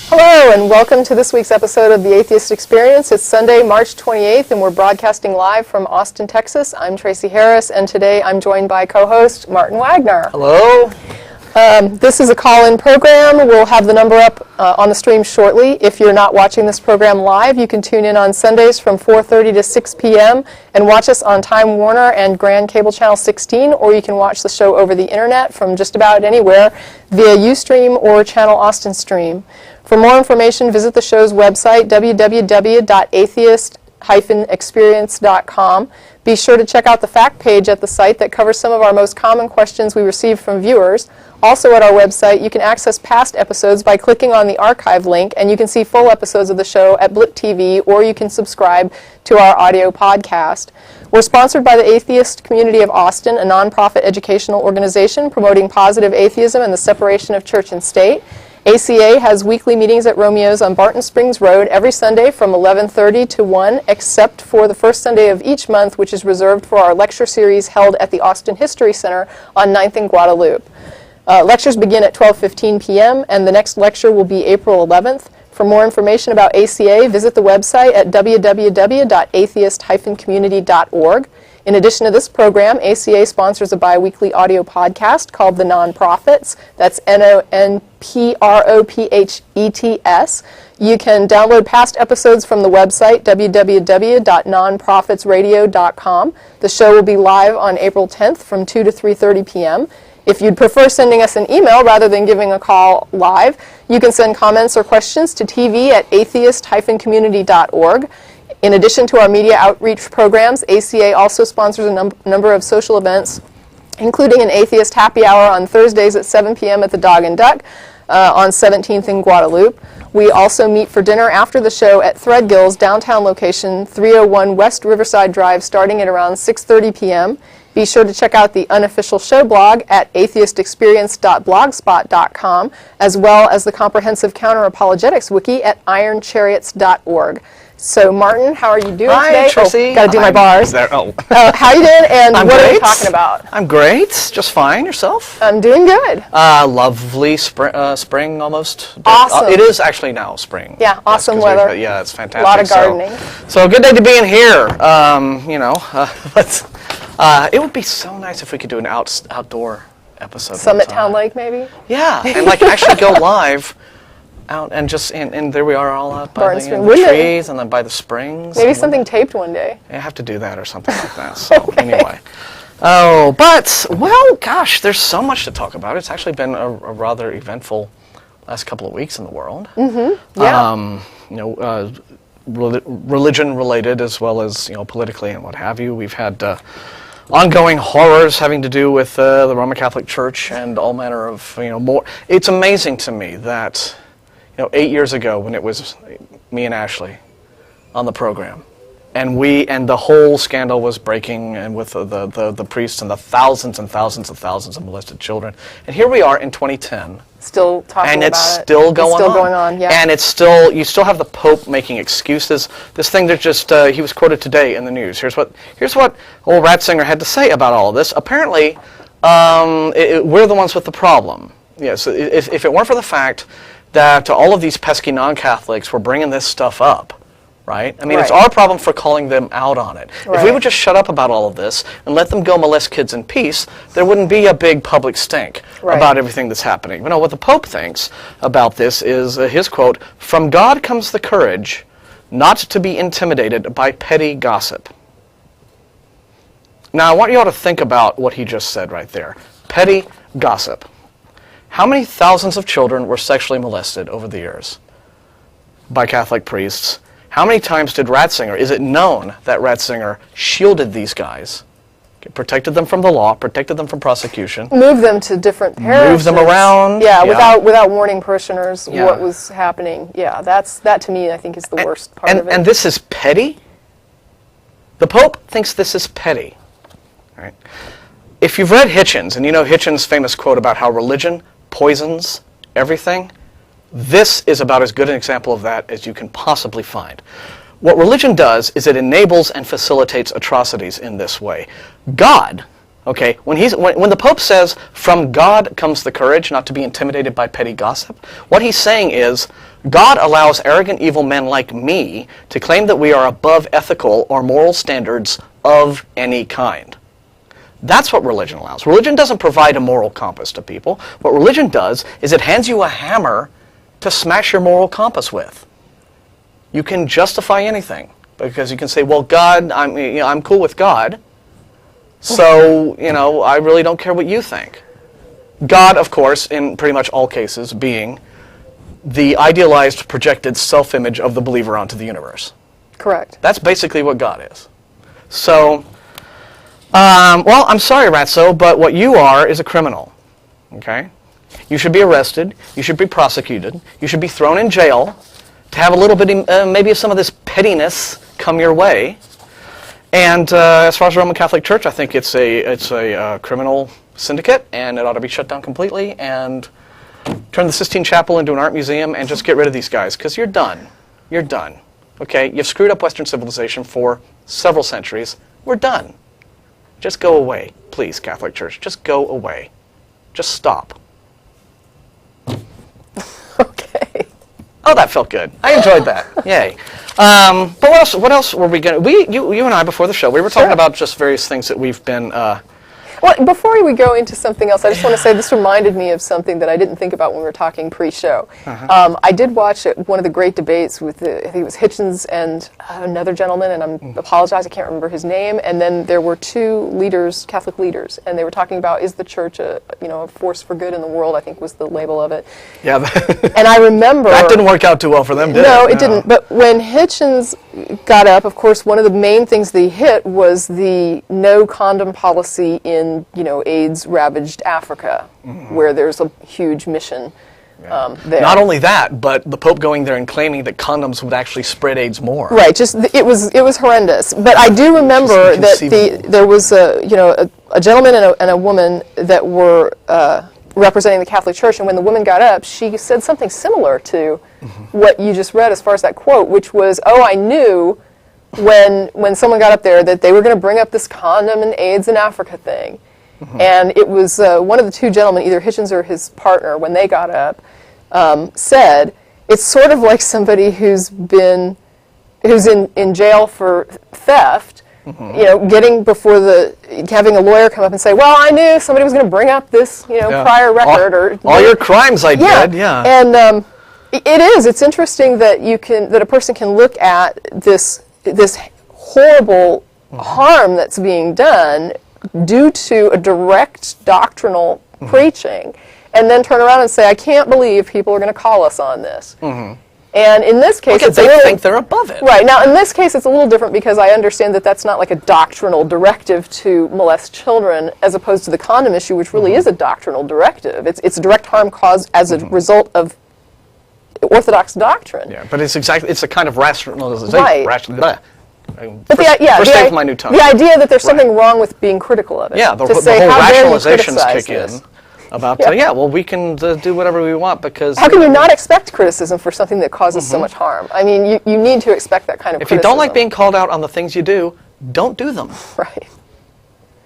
Hello, and welcome to this week's episode of the Atheist Experience. It's Sunday, March 28th, and we're broadcasting live from Austin, Texas. I'm Tracie Harris, and today I'm joined by co-host Martin Wagner. Hello. This is a call-in program. We'll have the number up on the stream shortly. If you're not watching this program live, you can tune in on Sundays from 4:30 to 6 p.m. and watch us on Time Warner and Grand Cable Channel 16, or you can watch the show over the internet from just about anywhere via Ustream or Channel Austin Stream. For more information, visit the show's website, www.atheist-experience.com. Be sure to check out the fact page at the site that covers some of our most common questions we receive from viewers. Also at our website, you can access past episodes by clicking on the archive link, and you can see full episodes of the show at Blip TV, or you can subscribe to our audio podcast. We're sponsored by the Atheist Community of Austin, a nonprofit educational organization promoting positive atheism and the separation of church and state. ACA has weekly meetings at Romeo's on Barton Springs Road every Sunday from 11:30 to 1, except for the first Sunday of each month, which is reserved for our lecture series held at the Austin History Center on 9th and Guadalupe. Lectures begin at 12:15 p.m., and the next lecture will be April 11th. For more information about ACA, visit the website at www.atheist-community.org. In addition to this program, ACA sponsors a bi-weekly audio podcast called The Non-Prophets. That's NONPROPHETS. You can download past episodes from the website, www.nonprofitsradio.com. The show will be live on April 10th from 2 to 3:30 p.m. If you'd prefer sending us an email rather than giving a call live, you can send comments or questions to tv@atheist-community.org. In addition to our media outreach programs, ACA also sponsors a number of social events, including an atheist happy hour on Thursdays at 7 p.m. at the Dog and Duck on 17th in Guadalupe. We also meet for dinner after the show at Threadgill's downtown location, 301 West Riverside Drive, starting at around 6:30 p.m. Be sure to check out the unofficial show blog at atheistexperience.blogspot.com, as well as the comprehensive counter-apologetics wiki at ironchariots.org. So, Martin, how are you doing today? Hi, Tracie. Got to do my bars. How you doing, and I'm what great. are we talking about? I'm great. Just fine. Yourself? I'm doing good. Lovely spring almost. Awesome. It is actually now spring. Yeah, awesome weather. Yeah, it's fantastic. A lot of gardening. So good day to be in here. It would be so nice if we could do an outdoor episode. Summit Town Lake, maybe? Yeah, and actually go live out and just, and there we are all up by the trees and then by the springs. Maybe something taped one day. I have to do that or something like that. So anyway. Oh, but, well, gosh, there's so much to talk about. It's actually been a rather eventful last couple of weeks in the world. Mm-hmm. Yeah. Religion-related as well as, politically and what have you. We've had ongoing horrors having to do with the Roman Catholic Church and all manner of, more. It's amazing to me that, 8 years ago when it was me and Ashley on the program, and the whole scandal was breaking, and with the priests and the thousands and thousands and thousands of molested children, and here we are in 2010. Still talking and about it. And it's still going on, yeah. And you still have the Pope making excuses. This thing that just, he was quoted today in the news. Here's what old Ratzinger had to say about all of this. Apparently, we're the ones with the problem. Yes, if it weren't for the fact that all of these pesky non-Catholics were bringing this stuff up, right? I mean, It's our problem for calling them out on it. Right. If we would just shut up about all of this and let them go molest kids in peace, there wouldn't be a big public stink about everything that's happening. What the Pope thinks about this is his quote, "From God comes the courage not to be intimidated by petty gossip." Now, I want you all to think about what he just said right there. Petty gossip. How many thousands of children were sexually molested over the years by Catholic priests? How many times did Ratzinger, is it known that Ratzinger shielded these guys, protected them from the law, protected them from prosecution? Moved them to different parishes. Moved them around. Yeah, without warning parishioners what was happening. Yeah, that to me I think is the worst part of it. And this is petty? The Pope thinks this is petty. Right? If you've read Hitchens, and you know Hitchens' famous quote about how religion poisons everything, this is about as good an example of that as you can possibly find. What religion does is it enables and facilitates atrocities in this way. God, okay, when the Pope says, "From God comes the courage not to be intimidated by petty gossip," what he's saying is, God allows arrogant evil men like me to claim that we are above ethical or moral standards of any kind. That's what religion allows. Religion doesn't provide a moral compass to people. What religion does is it hands you a hammer to smash your moral compass with. You can justify anything because you can say, well, God, I'm cool with God, so I really don't care what you think. God, of course, in pretty much all cases, being the idealized, projected self-image of the believer onto the universe. Correct. That's basically what God is. So, well, I'm sorry, Ratso, but what you are is a criminal. Okay? You should be arrested. You should be prosecuted. You should be thrown in jail to have a little bit, maybe of some of this pettiness come your way. And as far as the Roman Catholic Church, I think it's a criminal syndicate, and it ought to be shut down completely, and turn the Sistine Chapel into an art museum, and just get rid of these guys, because you're done. You're done. Okay? You've screwed up Western civilization for several centuries. We're done. Just go away, please, Catholic Church. Just go away. Just stop. Okay. Oh, that felt good. I enjoyed that. Yay. But what else were we going to... You and I, before the show, we were talking about just various things that we've been... Well, before we go into something else, I just want to say this reminded me of something that I didn't think about when we were talking pre-show. I did watch one of the great debates with, I think it was Hitchens and another gentleman, and I apologize, I can't remember his name, and then there were two leaders, Catholic leaders, and they were talking about, is the church a force for good in the world, I think was the label of it. Yeah. And I remember... That didn't work out too well for them, did it? No, it didn't. But when Hitchens got up, of course, one of the main things that he hit was the no condom policy in AIDS-ravaged Africa, where there's a huge mission there. Not only that, but the Pope going there and claiming that condoms would actually spread AIDS more. Right. Just it was horrendous. But I do remember that there was a gentleman and a woman that were representing the Catholic Church, and when the woman got up, she said something similar to what you just read as far as that quote, which was, "Oh, I knew." When someone got up there that they were going to bring up this condom and AIDS in Africa thing. And it was one of the two gentlemen, either Hitchens or his partner, when they got up, said, it's sort of like somebody who's in jail for theft, getting before having a lawyer come up and say, well, I knew somebody was going to bring up this, prior record. All your crimes I did, yeah. And it's interesting that that a person can look at this horrible harm that's being done due to a direct doctrinal preaching, and then turn around and say, I can't believe people are going to call us on this. And in this case, they think they're above it. Right. Now, in this case, it's a little different because I understand that that's not like a doctrinal directive to molest children, as opposed to the condom issue, which really is a doctrinal directive. It's a direct harm caused as a result of Orthodox doctrine. Yeah, but it's a kind of rationalization. Right. But my new tongue. The idea that there's something wrong with being critical of it. Yeah, the whole rationalizations kick in about, well, we can do whatever we want because... How can you not expect criticism for something that causes so much harm? I mean, you need to expect that kind of criticism. If you don't like being called out on the things you do, don't do them. Right.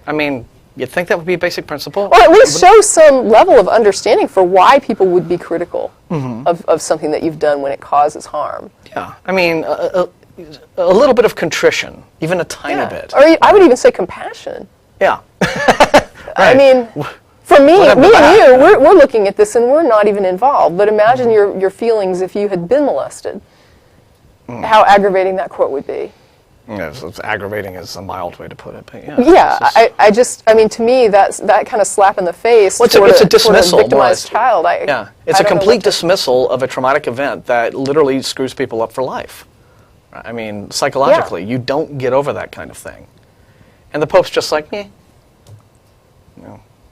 I mean, you'd think that would be a basic principle? Or at least show some level of understanding for why people would be critical of something that you've done when it causes harm. Yeah. I mean, a little bit of contrition, even a tiny bit. Or I would even say compassion. Yeah. Right. I mean, for me and you, we're looking at this and we're not even involved. But imagine your feelings if you had been molested. How aggravating that quote would be. Yeah, it's aggravating is a mild way to put it, but I mean, to me, that kind of slap in the face it's a dismissal, toward a victimized child. It's a complete dismissal of a traumatic event that literally screws people up for life. I mean, psychologically, you don't get over that kind of thing. And the Pope's just like, petty,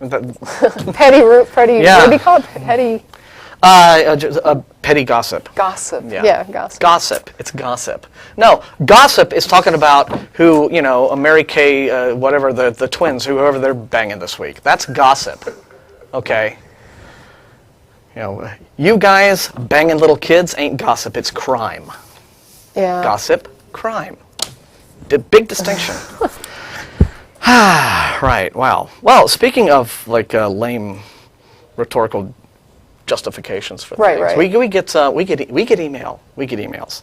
what do you call it? Petty... petty gossip. Gossip. Yeah, gossip. Gossip. It's gossip. No, gossip is talking about who, Mary Kay, whatever, the twins, whoever they're banging this week. That's gossip. Okay? You guys banging little kids ain't gossip, it's crime. Yeah. Gossip crime. Big distinction. Right, wow. Well, speaking of like lame rhetorical justifications for things, Right. we get emails,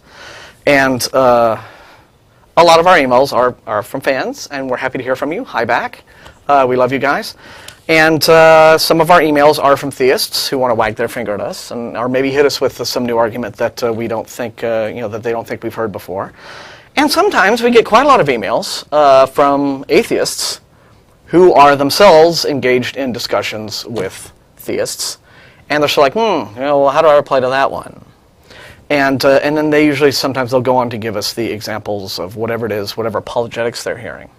and a lot of our emails are from fans, and we're happy to hear from you. Hi back. We love you guys. And some of our emails are from theists who want to wag their finger at us, or maybe hit us with some new argument that we don't think, that they don't think we've heard before. And sometimes we get quite a lot of emails from atheists who are themselves engaged in discussions with theists, and they're sort of like, well, how do I reply to that one? And then sometimes they'll go on to give us the examples of whatever it is, whatever apologetics they're hearing.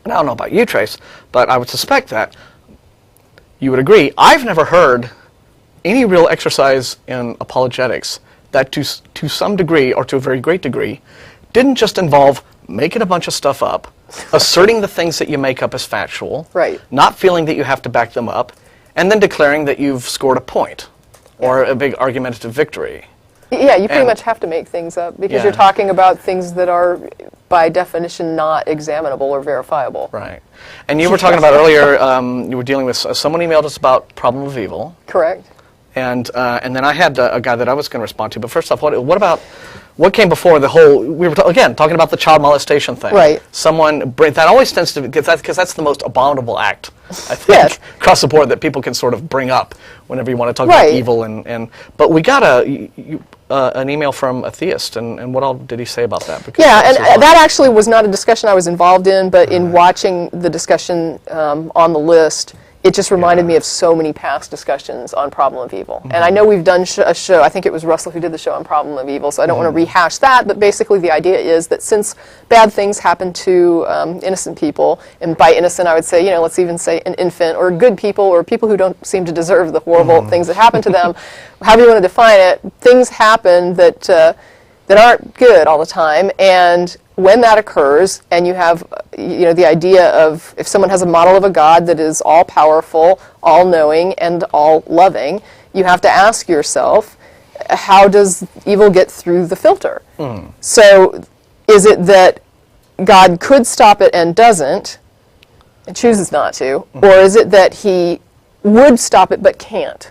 And I don't know about you, Trace, but I would suspect that you would agree. I've never heard any real exercise in apologetics that to some degree, or to a very great degree, didn't just involve making a bunch of stuff up, asserting the things that you make up as factual, Right. not feeling that you have to back them up, and then declaring that you've scored a point or a big argumentative victory. Yeah, you pretty much have to make things up because you're talking about things that are, by definition, not examinable or verifiable. Right. And you were talking about earlier, you were dealing with, someone emailed us about problem of evil. Correct. And then I had a guy that I was going to respond to. But first off, what came before the whole, we were, again, talking about the child molestation thing. Right. That always tends to, because that's the most abominable act, I think, Yes. across the board that people can sort of bring up whenever you want to talk about evil. But we got an email from Atheist, and what all did he say about that? Because that actually was not a discussion I was involved in, but in watching the discussion on the list, it just reminded me of so many past discussions on problem of evil. And I know we've done a show, I think it was Russell who did the show on problem of evil, so I don't want to rehash that, but basically the idea is that since bad things happen to innocent people, and by innocent I would say, let's even say an infant, or good people, or people who don't seem to deserve the horrible things that happen to them, however you want to define it, things happen that aren't good all the time, and when that occurs, and you have, the idea of if someone has a model of a God that is all-powerful, all-knowing, and all-loving, you have to ask yourself, how does evil get through the filter? So, is it that God could stop it and doesn't, and chooses not to, or is it that he would stop it but can't?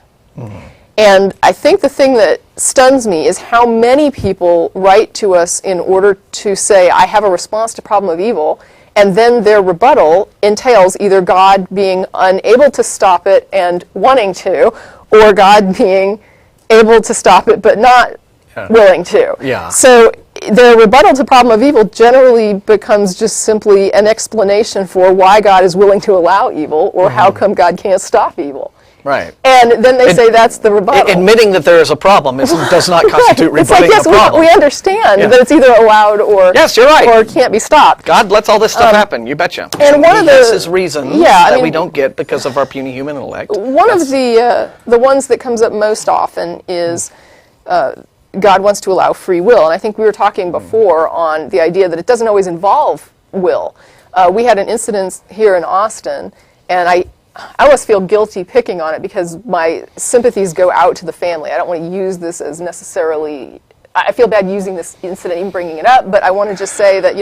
And I think the thing that stuns me is how many people write to us in order to say, I have a response to problem of evil, and then their rebuttal entails either God being unable to stop it and wanting to, or God being able to stop it but not willing to. Yeah. So their rebuttal to problem of evil generally becomes just simply an explanation for why God is willing to allow evil, or how come God can't stop evil. Right. And then they say that's the rebuttal. Admitting that there is a problem does not constitute rebutting it's like, the problem. we understand that it's either allowed or you're right. or can't be stopped. God lets all this stuff happen, you betcha. And one of he has his reasons that we don't get because of our puny human intellect. One of the ones that comes up most often is God wants to allow free will. And I think we were talking before on the idea that it doesn't always involve will. We had an incident here in Austin, and I almost feel guilty picking on it because my sympathies go out to the family. I don't want to use this as necessarily, I feel bad using this incident, even bringing it up, but I want to just say that,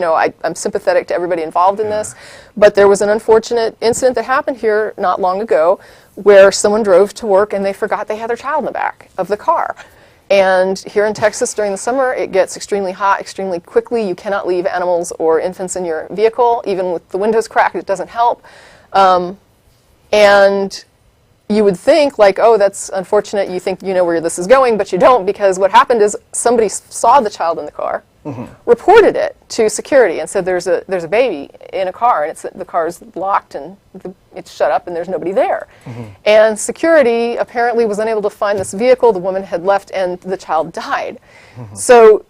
I'm sympathetic to everybody involved in this. But there was an unfortunate incident that happened here not long ago where someone drove to work and they forgot they had their child in the back of the car. And here in Texas during the summer, it gets extremely hot extremely quickly. You cannot leave animals or infants in your vehicle. Even with the windows cracked, it doesn't help. And you would think, like, oh, that's unfortunate, you think you know where this is going, but you don't, because what happened is somebody saw the child in the car, reported it to security, and said there's a baby in a car, and the car's locked, and it's shut up, and there's nobody there. And security apparently was unable to find this vehicle, the woman had left, and the child died. So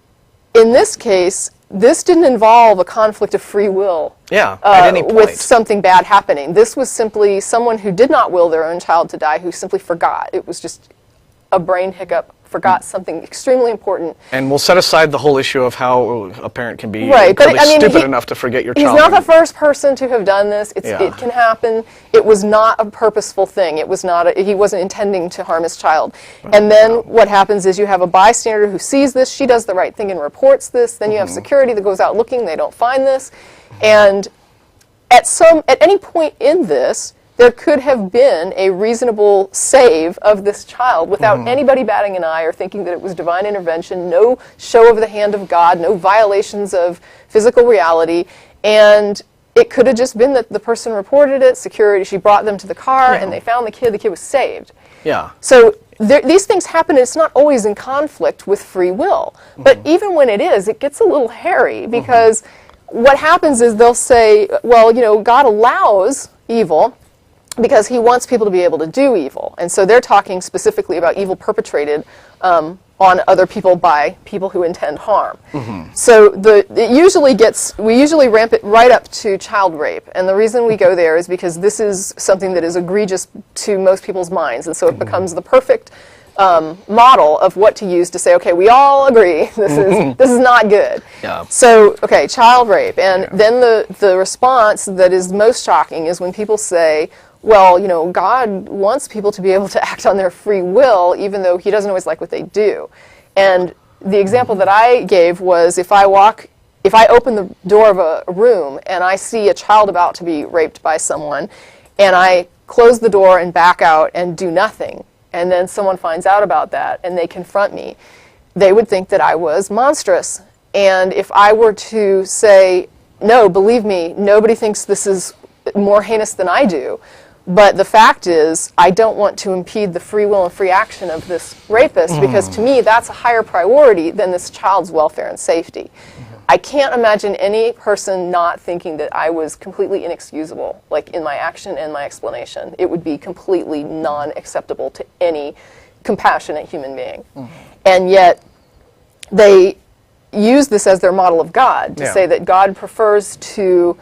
in this case, this didn't involve a conflict of free will at any point. with something bad happening. This was simply someone who did not will their own child to die, who simply forgot. It was just a brain hiccup forgot something extremely important. And we'll set aside the whole issue of how a parent can be Right, but, I mean, stupid enough to forget your child. He's not the first person to have done this. It can happen. It was not a purposeful thing. It was not. He wasn't intending to harm his child. And then what happens is you have a bystander who sees this. She does the right thing and reports this. Then you have security that goes out looking. They don't find this. And at any point in this, there could have been a reasonable save of this child without anybody batting an eye or thinking that it was divine intervention, no show of the hand of God, no violations of physical reality, and it could have just been that the person reported it, security, she brought them to the car, and they found the kid was saved. Yeah. So these things happen, and it's not always in conflict with free will. But even when it is, it gets a little hairy, because what happens is they'll say, well, God allows evil because he wants people to be able to do evil. And so they're talking specifically about evil perpetrated on other people by people who intend harm. So we usually ramp it right up to child rape. And the reason we go there is because this is something that is egregious to most people's minds. And so it becomes the perfect model of what to use to say, okay, we all agree this is not good. Yeah. So, okay, child rape. And then the response that is most shocking is when people say, well, God wants people to be able to act on their free will, even though he doesn't always like what they do. And the example that I gave was if I open the door of a room and I see a child about to be raped by someone, and I close the door and back out and do nothing, and then someone finds out about that and they confront me, they would think that I was monstrous. And if I were to say, no, believe me, nobody thinks this is more heinous than I do, but the fact is, I don't want to impede the free will and free action of this rapist, because to me, that's a higher priority than this child's welfare and safety. I can't imagine any person not thinking that I was completely inexcusable, like in my action and my explanation. It would be completely non-acceptable to any compassionate human being. And yet, they use this as their model of God, to say that God prefers to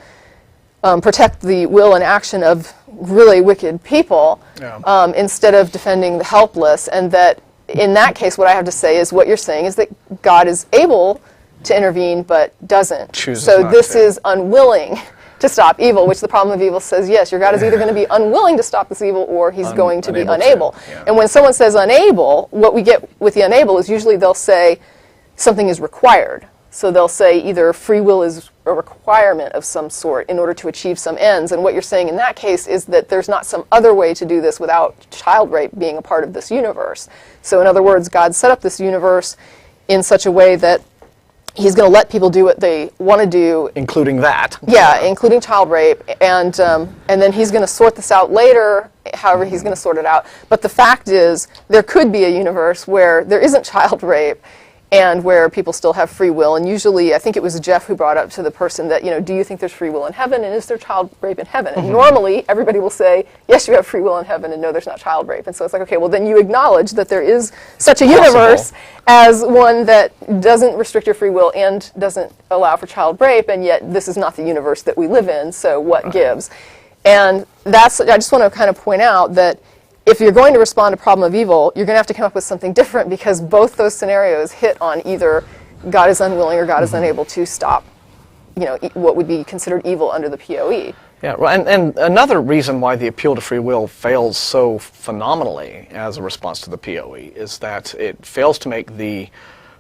protect the will and action of really wicked people instead of defending the helpless. And that in that case, what I have to say is what you're saying is that God is able to intervene but doesn't. So this is unwilling to stop evil, which the problem of evil says, yes, your God is either going to be unwilling to stop this evil or he's going to be unable. And when someone says unable, what we get with the unable is usually they'll say something is required. So they'll say either free will is a requirement of some sort in order to achieve some ends. And what you're saying in that case is that there's not some other way to do this without child rape being a part of this universe. So in other words, God set up this universe in such a way that he's going to let people do what they want to do. Including that. Yeah, including child rape. And then he's going to sort this out later, however he's going to sort it out. But the fact is, there could be a universe where there isn't child rape, and where people still have free will. And usually, I think it was Jeff who brought up to the person that, do you think there's free will in heaven, and is there child rape in heaven? And normally, everybody will say, yes, you have free will in heaven, and no, there's not child rape. And so it's like, okay, well, then you acknowledge that there is such a universe as one that doesn't restrict your free will and doesn't allow for child rape, and yet this is not the universe that we live in, so what gives? And I just want to kind of point out that if you're going to respond to problem of evil, you're going to have to come up with something different, because both those scenarios hit on either God is unwilling or God is unable to stop, what would be considered evil under the POE. Yeah, well, and another reason why the appeal to free will fails so phenomenally as a response to the POE is that it fails to make the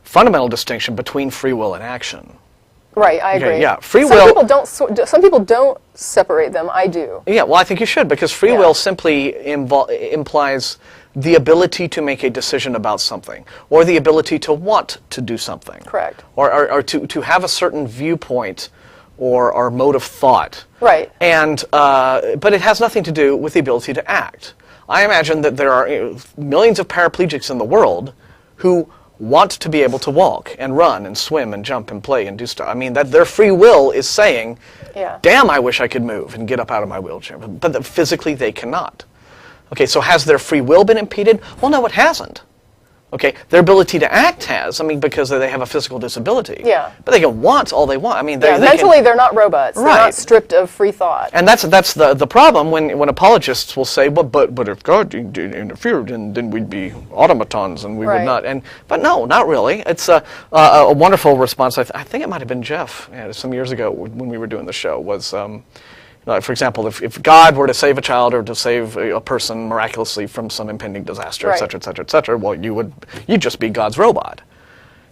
fundamental distinction between free will and action. Right, I agree. Yeah, free some will. Some people don't separate them. I do. Yeah, well, I think you should, because free will simply implies the ability to make a decision about something, or the ability to want to do something. Correct. Or to have a certain viewpoint or mode of thought. Right. And but it has nothing to do with the ability to act. I imagine that there are millions of paraplegics in the world who want to be able to walk and run and swim and jump and play and do stuff. I mean, that their free will is saying, damn, I wish I could move and get up out of my wheelchair. But that physically they cannot. Okay, so has their free will been impeded? Well, no, it hasn't. Okay, their ability to act has, I mean, because they have a physical disability. Yeah. But they can want all they want. I mean, mentally they're not robots. Right. They're not stripped of free thought. And that's the problem when apologists will say, well, but if God interfered, then we'd be automatons and we would not. But no, not really. It's a wonderful response. I think it might have been Jeff some years ago when we were doing the show was. For example, if God were to save a child or to save a person miraculously from some impending disaster, et cetera, et cetera, et cetera, well, you'd just be God's robot.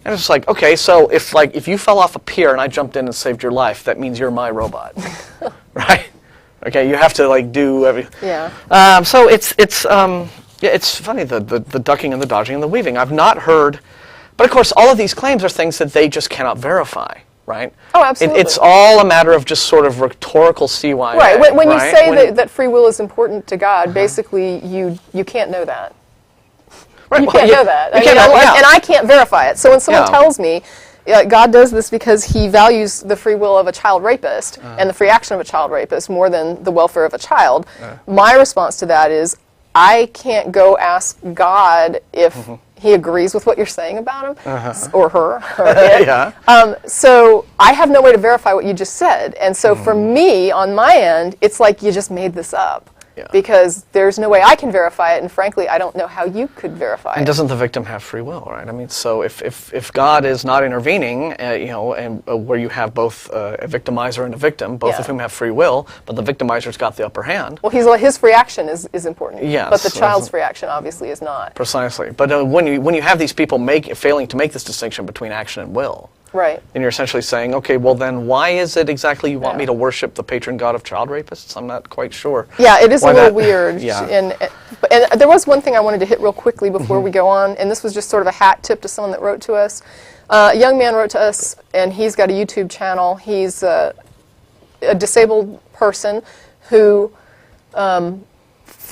And it's just like, okay, so if you fell off a pier and I jumped in and saved your life, that means you're my robot, right? Okay, you have to do everything. Yeah. So it's funny the ducking and the dodging and the weaving. I've not heard, but of course, all of these claims are things that they just cannot verify. Right? Oh, absolutely. It's all a matter of just sort of rhetorical CYA. Right. When you say that free will is important to God, basically you can't know that. Right. You can't know that. And I can't verify it. So when someone tells me God does this because he values the free will of a child rapist and the free action of a child rapist more than the welfare of a child, my response to that is I can't go ask God if he agrees with what you're saying about him, or her, or it. So I have no way to verify what you just said. And so for me, on my end, it's like you just made this up. Because there's no way I can verify it, and frankly, I don't know how you could verify it. And doesn't the victim have free will, right? I mean, so if God is not intervening, and where you have both a victimizer and a victim, both of whom have free will, but the victimizer's got the upper hand. Well, his free action is important. Yes, but the child's free action obviously is not. Precisely. But when you have these people failing to make this distinction between action and will. Right. And you're essentially saying, okay, well then why is it exactly you want me to worship the patron god of child rapists? I'm not quite sure. Yeah, it is a little weird. And there was one thing I wanted to hit real quickly before we go on, and this was just sort of a hat tip to someone that wrote to us. A young man wrote to us, and he's got a YouTube channel. He's a disabled person who...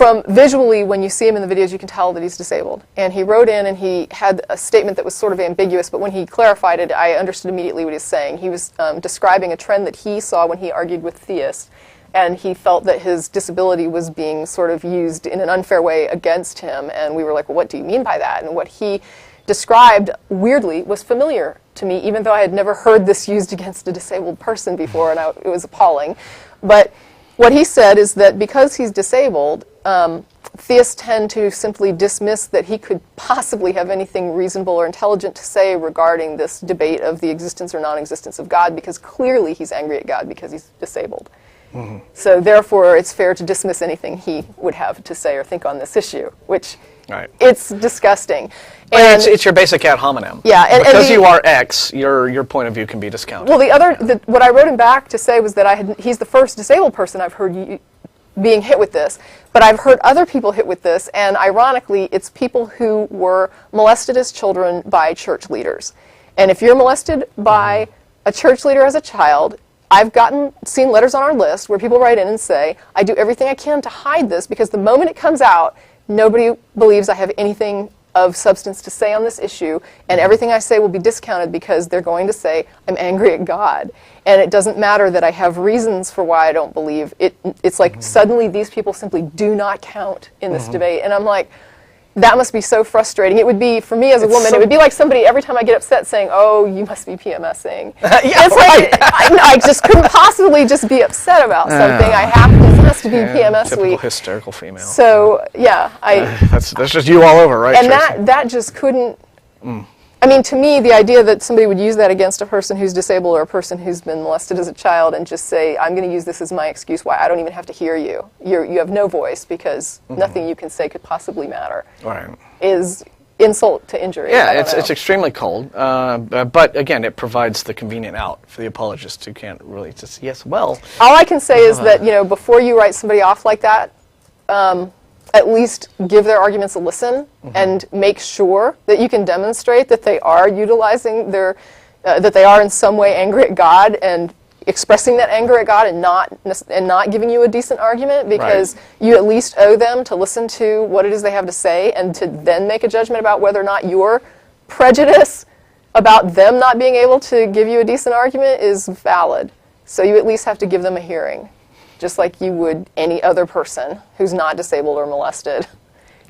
from visually, when you see him in the videos, you can tell that he's disabled. And he wrote in and he had a statement that was sort of ambiguous, but when he clarified it, I understood immediately what he was saying. He was describing a trend that he saw when he argued with theists, and he felt that his disability was being sort of used in an unfair way against him. And we were like, well, what do you mean by that? And what he described, weirdly, was familiar to me, even though I had never heard this used against a disabled person before, and it was appalling. But what he said is that because he's disabled, theists tend to simply dismiss that he could possibly have anything reasonable or intelligent to say regarding this debate of the existence or non-existence of God, because clearly he's angry at God because he's disabled. So therefore, it's fair to dismiss anything he would have to say or think on this issue, which it's disgusting. And it's your basic ad hominem. Yeah, and because you are X, your point of view can be discounted. Well, what I wrote him back to say was that he's the first disabled person I've heard being hit with this, but I've heard other people hit with this, and ironically, it's people who were molested as children by church leaders. And if you're molested by a church leader as a child, I've seen letters on our list where people write in and say, I do everything I can to hide this because the moment it comes out, nobody believes I have anything of substance to say on this issue, and everything I say will be discounted because they're going to say I'm angry at God. And it doesn't matter that I have reasons for why I don't believe. It's like suddenly these people simply do not count in this debate. And I'm like, that must be so frustrating. It would be, for me as a woman, it would be like somebody every time I get upset saying, oh, you must be PMSing. I just couldn't possibly just be upset about something. It has to be PMS typical week. Hysterical female. So, that's just you all over, right, and Tracie? that just couldn't... I mean, to me, the idea that somebody would use that against a person who's disabled or a person who's been molested as a child and just say, I'm going to use this as my excuse why I don't even have to hear you. You have no voice because nothing you can say could possibly matter. Is insult to injury. Yeah, it's extremely cold. But again, it provides the convenient out for the apologist who can't really just, all I can say is that, before you write somebody off like that, at least give their arguments a listen and make sure that you can demonstrate that they are utilizing that they are in some way angry at God and expressing that anger at God and not giving you a decent argument, because you at least owe them to listen to what it is they have to say and to then make a judgment about whether or not your prejudice about them not being able to give you a decent argument is valid. So you at least have to give them a hearing, just like you would any other person who's not disabled or molested.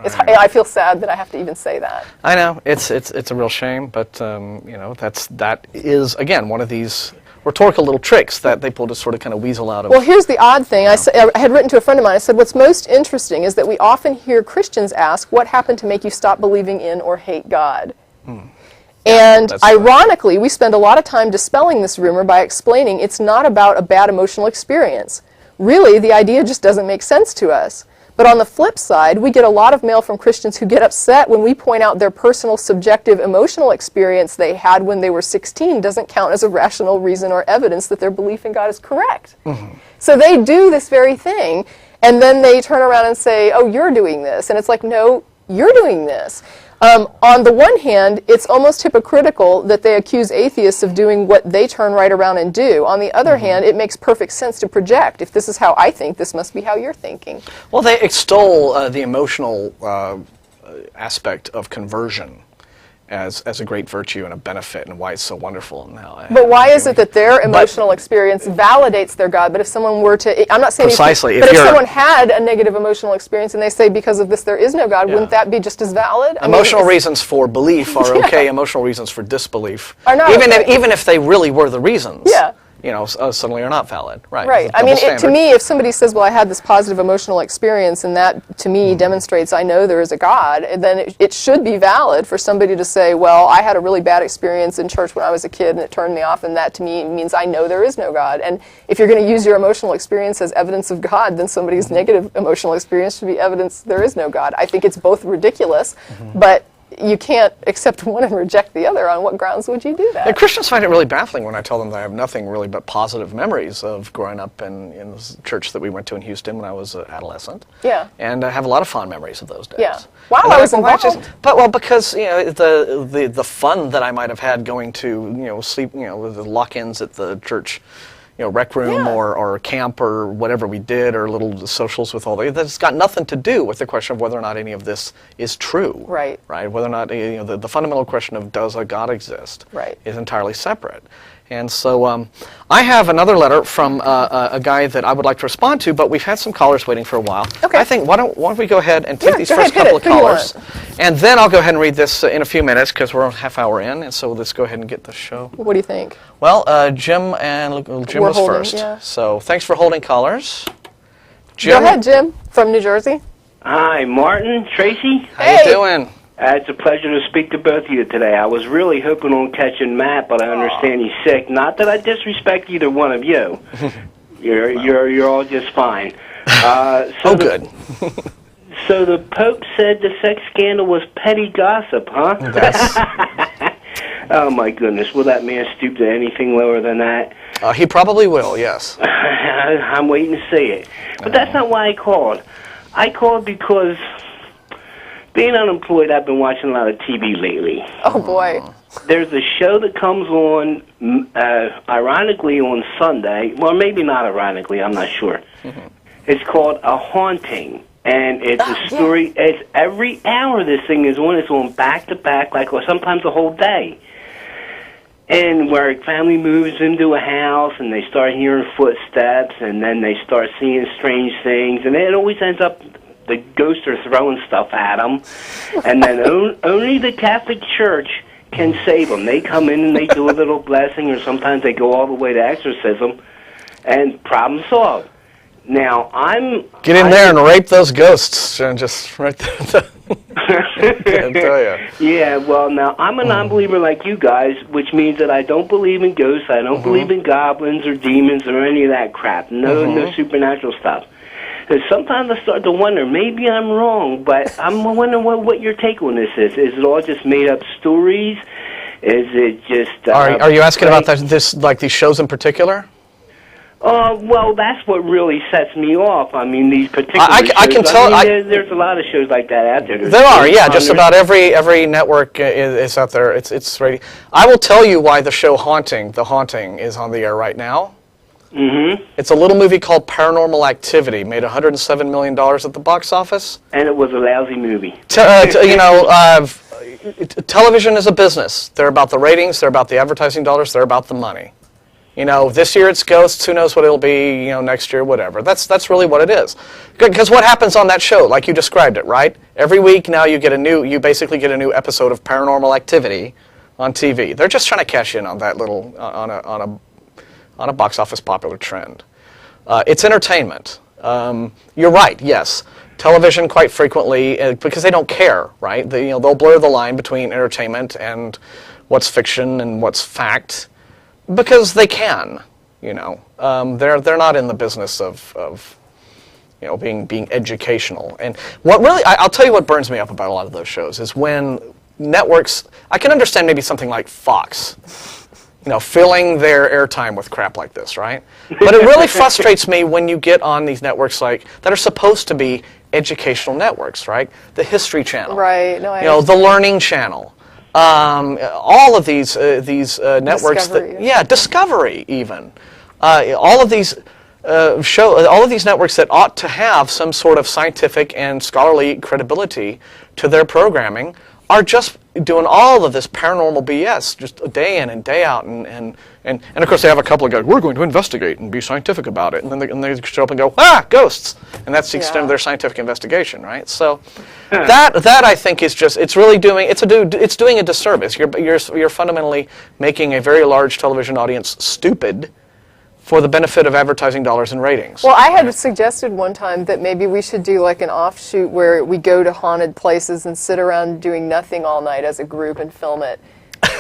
I feel sad that I have to even say that. I know it's a real shame, but that is again one of these rhetorical little tricks that people just sort of kind of weasel out of. Well, here's the odd thing. I had written to a friend of mine. I said, what's most interesting is that we often hear Christians ask, what happened to make you stop believing in or hate God? And ironically, we spend a lot of time dispelling this rumor by explaining it's not about a bad emotional experience. Really, the idea just doesn't make sense to us. But on the flip side, we get a lot of mail from Christians who get upset when we point out their personal subjective emotional experience they had when they were 16 doesn't count as a rational reason or evidence that their belief in God is correct. So they do this very thing, and then they turn around and say, oh, you're doing this. And it's like, no, you're doing this. On the one hand, it's almost hypocritical that they accuse atheists of doing what they turn right around and do. On the other hand, it makes perfect sense to project. If this is how I think, this must be how you're thinking. Well, they extol the emotional aspect of conversion as a great virtue and a benefit and why it's so wonderful. Now, but why is it that their emotional experience validates their God? But if someone were to, I'm not saying precisely, but if someone had a negative emotional experience and they say because of this there is no God, wouldn't that be just as valid? Emotional reasons for belief are okay. Emotional reasons for disbelief are not even if they really were the reasons. Yeah. Suddenly are not valid. Right. Right. I mean, to me, if somebody says, well, I had this positive emotional experience, and that, to me, demonstrates I know there is a God, then it should be valid for somebody to say, well, I had a really bad experience in church when I was a kid, and it turned me off, and that, to me, means I know there is no God. And if you're going to use your emotional experience as evidence of God, then somebody's negative emotional experience should be evidence there is no God. I think it's both ridiculous, but you can't accept one and reject the other. On what grounds would you do that? Yeah, Christians find it really baffling when I tell them that I have nothing really but positive memories of growing up in the church that we went to in Houston when I was an adolescent. Yeah. And I have a lot of fond memories of those days. Yeah. Wow, I was involved. Because the fun that I might have had going to sleep with the lock-ins at the church rec room or camp or whatever we did, or little socials with all that's got nothing to do with the question of whether or not any of this is true. Right. Right. Whether or not the fundamental question of does a God exist is entirely separate. And so I have another letter from a guy that I would like to respond to, but we've had some callers waiting for a while. Okay. I think why don't we go ahead and take these first couple of callers, and then I'll go ahead and read this in a few minutes because we're a half hour in, and so let's go ahead and get the show. What do you think? Well, Jim was first. Yeah. So thanks for holding callers. Jim? Go ahead, Jim, from New Jersey. Hi, Martin, Tracie. How you doing? It's a pleasure to speak to both of you today. I was really hoping on catching Matt, but I understand he's sick. Not that I disrespect either one of you. You're all just fine. Good. So the Pope said the sex scandal was petty gossip, huh? Oh my goodness, will that man stoop to anything lower than that? He probably will, yes. I'm waiting to see it. But that's not why I called. I called because being unemployed, I've been watching a lot of TV lately. Oh, boy. There's a show that comes on, ironically, on Sunday. Well, maybe not ironically, I'm not sure. It's called A Haunting. And it's a story. Yeah. It's every hour this thing is on. It's on back-to-back, like sometimes a whole day. And where a family moves into a house, and they start hearing footsteps, and then they start seeing strange things. And it always ends up the ghosts are throwing stuff at them, and then only the Catholic Church can save them. They come in and they do a little blessing, or sometimes they go all the way to exorcism, and problem solved. Now, Get in there and rape those ghosts, and just right there. I tell you. Yeah, well, now, I'm a non-believer like you guys, which means that I don't believe in ghosts, I don't believe in goblins or demons or any of that crap. No supernatural stuff. Sometimes I start to wonder, maybe I'm wrong, but I'm wondering what your take on this is. Is it all just made-up stories? Is it just... Are you asking about these shows in particular? Well, that's what really sets me off. I mean, these particular shows. I can tell... there's a lot of shows like that out there. There are, yeah. Just about every network is out there. It's ready. I will tell you why the show The Haunting, is on the air right now. It's a little movie called Paranormal Activity, made $107 million at the box office. And it was a lousy movie. Television is a business. They're about the ratings, they're about the advertising dollars, they're about the money. You know, this year it's ghosts. Who knows what it'll be? You know, next year, whatever. That's really what it is. Because what happens on that show, like you described it, right? Every week now you basically get a new episode of Paranormal Activity on TV. They're just trying to cash in on that little on a box office popular trend. It's entertainment. You're right. Yes, television quite frequently because they don't care, right? They'll blur the line between entertainment and what's fiction and what's fact. Because they can, they're not in the business of being educational. And what really, I'll tell you what burns me up about a lot of those shows is when networks. I can understand maybe something like Fox, filling their airtime with crap like this, right? But it really frustrates me when you get on these networks that are supposed to be educational networks, right? The History Channel, right? No, the Learning Channel. All of these networks, Discovery even. All of these all of these networks that ought to have some sort of scientific and scholarly credibility to their programming are just doing all of this paranormal BS just day in and day out, and of course they have a couple of guys, we're going to investigate and be scientific about it, and then they show up and go, ghosts, and that's the extent of their scientific investigation, right? So that I think is just it's doing a disservice. You're fundamentally making a very large television audience stupid for the benefit of advertising dollars and ratings. Well, I had suggested one time that maybe we should do like an offshoot where we go to haunted places and sit around doing nothing all night as a group and film it.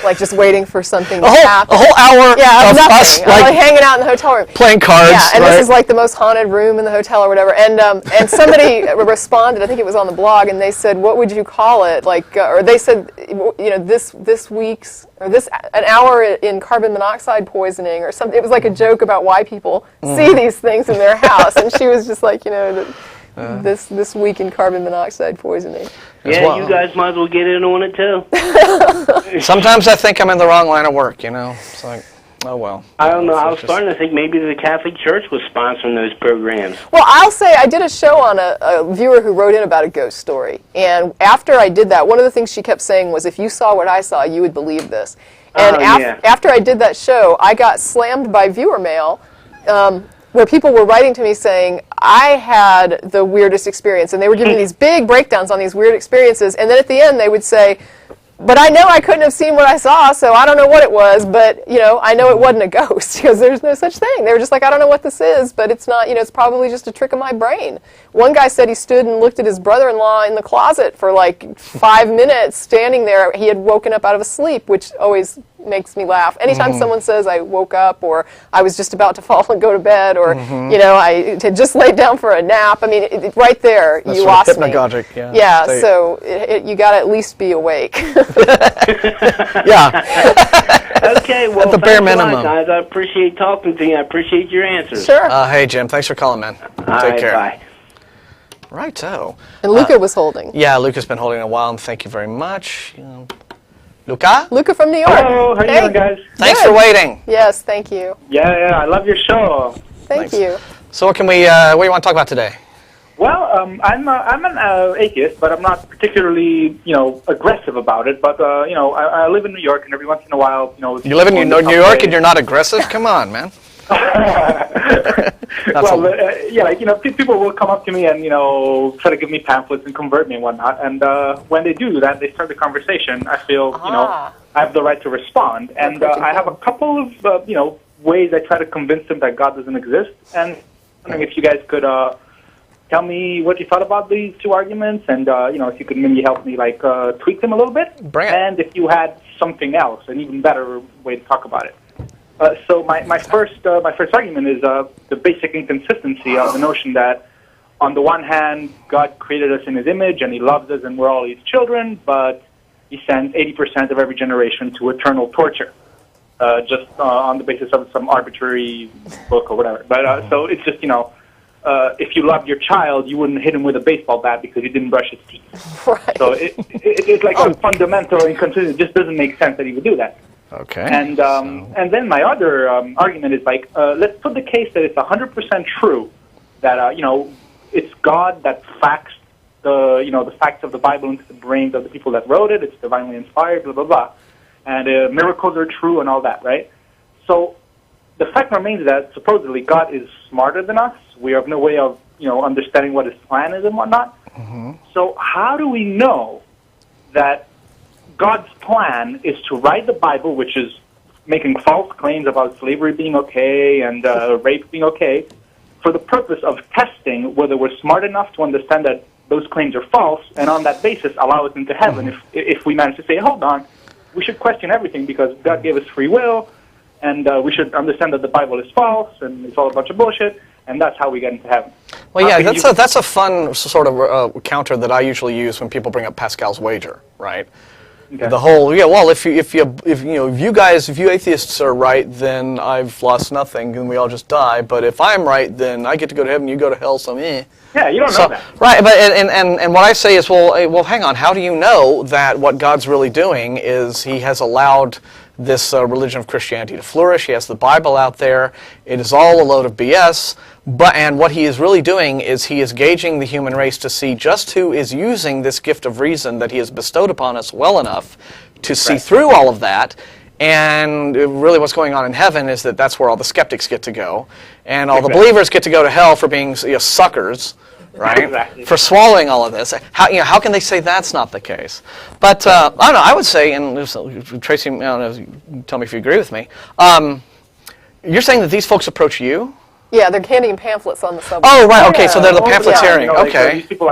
Like just waiting for something to happen. A whole hour of nothing. us Like hanging out in the hotel room. Playing cards. Yeah, and right? this is like the most haunted room in the hotel or whatever. And somebody responded, I think it was on the blog, and they said, what would you call it? Like, or they said, this week's, or an hour in carbon monoxide poisoning or something. It was like a joke about why people see these things in their house. And she was just like, this week in carbon monoxide poisoning. Yeah, you guys might as well get in on it too. Sometimes I think I'm in the wrong line of work, It's like, oh well. I don't know. I was starting to think maybe the Catholic Church was sponsoring those programs. Well, I'll say I did a show on a viewer who wrote in about a ghost story. And after I did that, one of the things she kept saying was, if you saw what I saw, you would believe this. And after I did that show, I got slammed by viewer mail where people were writing to me saying, I had the weirdest experience. And they were giving me these big breakdowns on these weird experiences. And then at the end, they would say, but I know I couldn't have seen what I saw, so I don't know what it was, but, I know it wasn't a ghost, because there's no such thing. They were just like, I don't know what this is, but it's not, it's probably just a trick of my brain. One guy said he stood and looked at his brother-in-law in the closet for like 5 minutes, standing there. He had woken up out of a sleep, which always makes me laugh. Anytime someone says I woke up, or I was just about to fall and go to bed, or, I had just laid down for a nap, I mean, right there, that's you lost me. Hypnagogic, Yeah, so you got to at least be awake. Yeah. Okay, well, at the bare minimum. a lot, guys. I appreciate talking to you. I appreciate your answers. Sure. Hey, Jim, thanks for calling, man. Take care. Bye. Righto. And Luca was holding. Yeah, Luca's been holding a while, and thank you very much. Luca? Luca from New York. Hello, how you doing, guys? Thanks for waiting. Yes, thank you. Yeah, I love your show. Thank you. So what do you want to talk about today? Well, I'm an atheist, but I'm not particularly, aggressive about it. But I live in New York, and every once in a while, You live in New York and you're not aggressive? Come on, man. People will come up to me and try to give me pamphlets and convert me and whatnot. And when they do that, they start the conversation. I feel I have the right to respond, and I have a couple of ways I try to convince them that God doesn't exist. And I'm wondering if you guys could tell me what you thought about these two arguments, and if you could maybe help me tweak them a little bit. And if you had something else, an even better way to talk about it. So my first argument is the basic inconsistency of the notion that, on the one hand, God created us in His image and He loves us and we're all His children, but He sends 80% of every generation to eternal torture, just on the basis of some arbitrary book or whatever. But so it's just if you loved your child, you wouldn't hit him with a baseball bat because he didn't brush his teeth. Right. So it's like a fundamental inconsistency. It just doesn't make sense that He would do that. Okay. And then my other argument is let's put the case that it's 100% true that it's God that faxed the facts of the Bible into the brains of the people that wrote it. It's divinely inspired, blah blah blah, and miracles are true and all that, right? So the fact remains that supposedly God is smarter than us. We have no way of, understanding what his plan is and whatnot. Mm-hmm. So how do we know that God's plan is to write the Bible, which is making false claims about slavery being okay and rape being okay, for the purpose of testing whether we're smart enough to understand that those claims are false, and on that basis allow us into heaven if we manage to say, hold on, we should question everything because God gave us free will, and we should understand that the Bible is false and it's all a bunch of bullshit, and that's how we get into heaven. Well, yeah, that's a fun sort of counter that I usually use when people bring up Pascal's wager, right? Okay. The whole, if you atheists are right, then I've lost nothing and we all just die. But if I'm right, then I get to go to heaven, you go to hell, so eh. Yeah, you don't know that. Right, but and what I say is, well, hang on, how do you know that what God's really doing is he has allowed this religion of Christianity to flourish? He has the Bible out there. It is all a load of BS. And what he is really doing is he is gauging the human race to see just who is using this gift of reason that he has bestowed upon us well enough to see through all of that. And really what's going on in heaven is that's where all the skeptics get to go. And all the believers get to go to hell for being suckers, right? Exactly. For swallowing all of this. How can they say that's not the case? But I don't know, I would say, and Tracie, I don't know, tell me if you agree with me, you're saying that these folks approach you? Yeah, they're handing pamphlets on the subway. Oh, right, okay, so they're the pamphleteering, okay. These people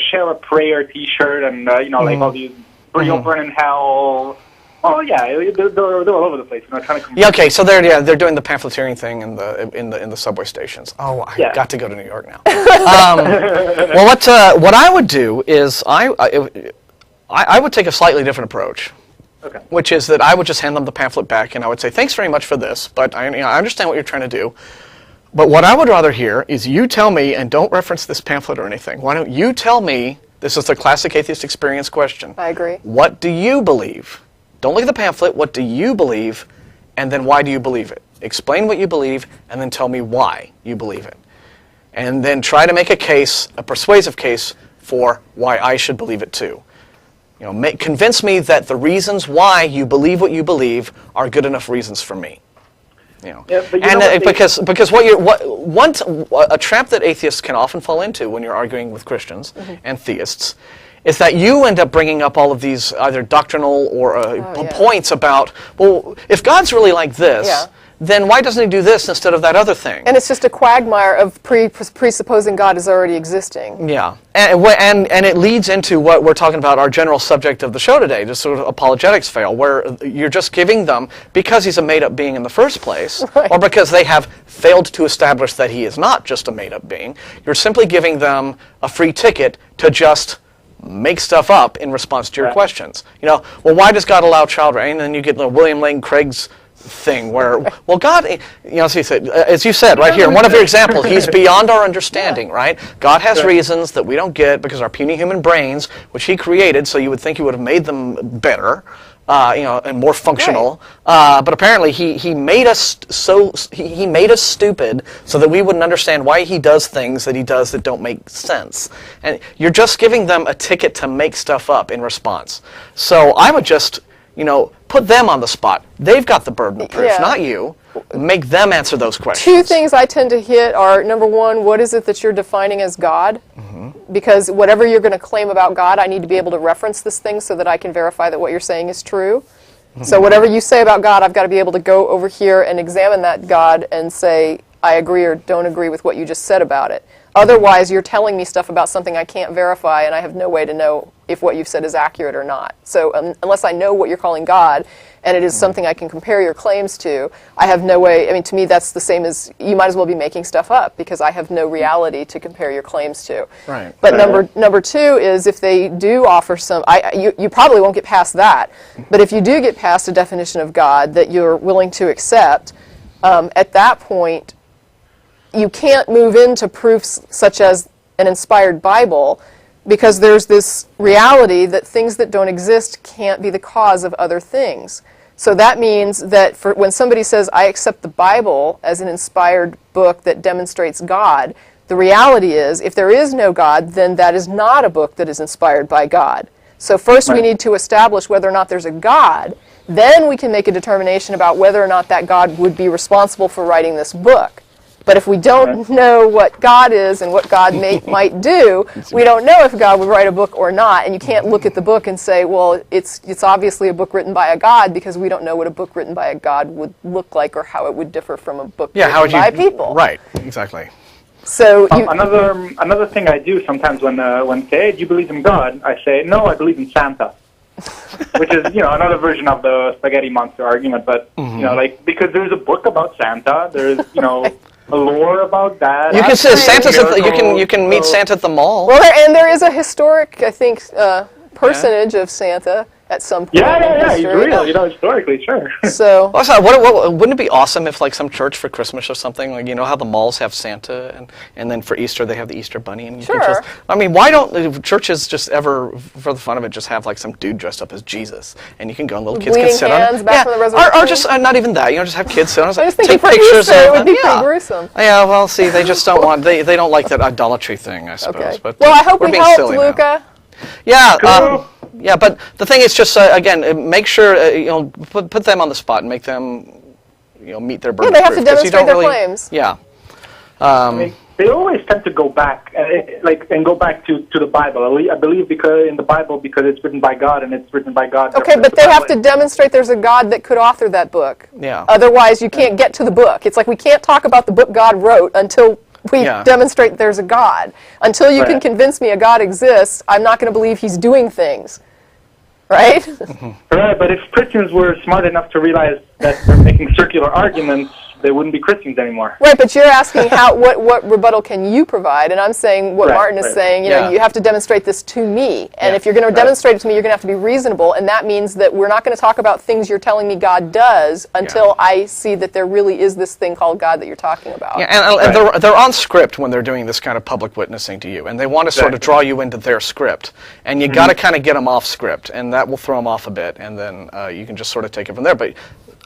share a prayer T-shirt and, like all these real burning hell. Oh yeah, they're all over the place. Trying to. Yeah, okay, so they're doing the pamphleteering thing in the subway stations. Oh, I got to go to New York now. Well, what I would do is I would take a slightly different approach. Okay. Which is that I would just hand them the pamphlet back and I would say, thanks very much for this, but I understand what you're trying to do. But what I would rather hear is you tell me, and don't reference this pamphlet or anything, why don't you tell me, this is the classic Atheist Experience question. I agree. What do you believe? Don't look at the pamphlet, what do you believe, and then why do you believe it? Explain what you believe, and then tell me why you believe it. And then try to make a case, a persuasive case, for why I should believe it too. Convince me that the reasons why you believe what you believe are good enough reasons for me. Because a trap that atheists can often fall into when you're arguing with Christians and theists is that you end up bringing up all of these either doctrinal or points about, well, if God's really like this, then why doesn't he do this instead of that other thing? And it's just a quagmire of presupposing God is already existing. Yeah, and it leads into what we're talking about, our general subject of the show today, just sort of apologetics fail, where you're just giving them, because he's a made-up being in the first place, or because they have failed to establish that he is not just a made-up being, you're simply giving them a free ticket to just make stuff up in response to your questions. Well, why does God allow child rearing? And then you get William Lane Craig's thing where, well, God, as you said right here, in one of your examples, he's beyond our understanding, right? God has reasons that we don't get because our puny human brains, which he created, so you would think he would have made them better, and more functional. But apparently he made us he made us stupid so that we wouldn't understand why he does things that he does that don't make sense. And you're just giving them a ticket to make stuff up in response. So I would just, put them on the spot. They've got the burden of proof, not you. Make them answer those questions. Two things I tend to hit are, number one, what is it that you're defining as God? Because whatever you're going to claim about God, I need to be able to reference this thing so that I can verify that what you're saying is true. So whatever you say about God, I've got to be able to go over here and examine that God and say, I agree or don't agree with what you just said about it. Otherwise, you're telling me stuff about something I can't verify, and I have no way to know if what you've said is accurate or not. So unless I know what you're calling God, and it is something I can compare your claims to, I have no way. I mean, to me, that's the same as you might as well be making stuff up, because I have no reality to compare your claims to. Right. But number two is, if they do offer some, you probably won't get past that. But if you do get past a definition of God that you're willing to accept, at that point, you can't move into proofs such as an inspired Bible, because there's this reality that things that don't exist can't be the cause of other things. So that means that when somebody says, I accept the Bible as an inspired book that demonstrates God, the reality is, if there is no God, then that is not a book that is inspired by God. So first we need to establish whether or not there's a God, then we can make a determination about whether or not that God would be responsible for writing this book. But if we don't know what God is and what God might do, we don't know if God would write a book or not. And you can't look at the book and say, well, it's obviously a book written by a God, because we don't know what a book written by a God would look like or how it would differ from a book written by people. Right, exactly. So another thing I do sometimes when say, hey, do you believe in God? I say, no, I believe in Santa. Which is, another version of the spaghetti monster argument. But, because there's a book about Santa, there's, a lore about that. You can say Santa's you can meet Santa at the mall. Well, there is a historic, I think, personage of Santa at some point. Yeah, he's real, historically, sure. So, wouldn't it be awesome if, like, some church for Christmas or something, like, how the malls have Santa, and then for Easter they have the Easter Bunny, and why don't churches just ever, for the fun of it, just have like some dude dressed up as Jesus, and you can go and little kids can sit on it. Back from the resurrection. Or just not even that, just have kids sit on it. I was take thinking for pictures. Easter, it would be pretty gruesome. Yeah, well, see, they just don't want they don't like that idolatry thing, I suppose. Okay. But well, I hope we're we being helped, silly Luca. Now. Yeah. Yeah, but the thing is just, again, make sure, put them on the spot and make them, meet their burden. Yeah, they have to demonstrate their claims. Yeah. They always tend to go back, and go back to the Bible. I believe because in the Bible, because it's written by God, and it's written by God. Okay, but they have to demonstrate there's a God that could author that book. Yeah. Otherwise, you can't get to the book. It's like we can't talk about the book God wrote until we demonstrate there's a God. Until you can convince me a God exists, I'm not going to believe he's doing things. Right? Right, but if Christians were smart enough to realize that they're making circular arguments, they wouldn't be Christians anymore. Right, but you're asking what rebuttal can you provide, and I'm saying what Martin is saying, you have to demonstrate this to me, and if you're going to demonstrate it to me, you're going to have to be reasonable, and that means that we're not going to talk about things you're telling me God does until I see that there really is this thing called God that you're talking about. Yeah, and they're on script when they're doing this kind of public witnessing to you, and they want to sort of draw you into their script, and you got to kind of get them off script, and that will throw them off a bit, and then you can just sort of take it from there. But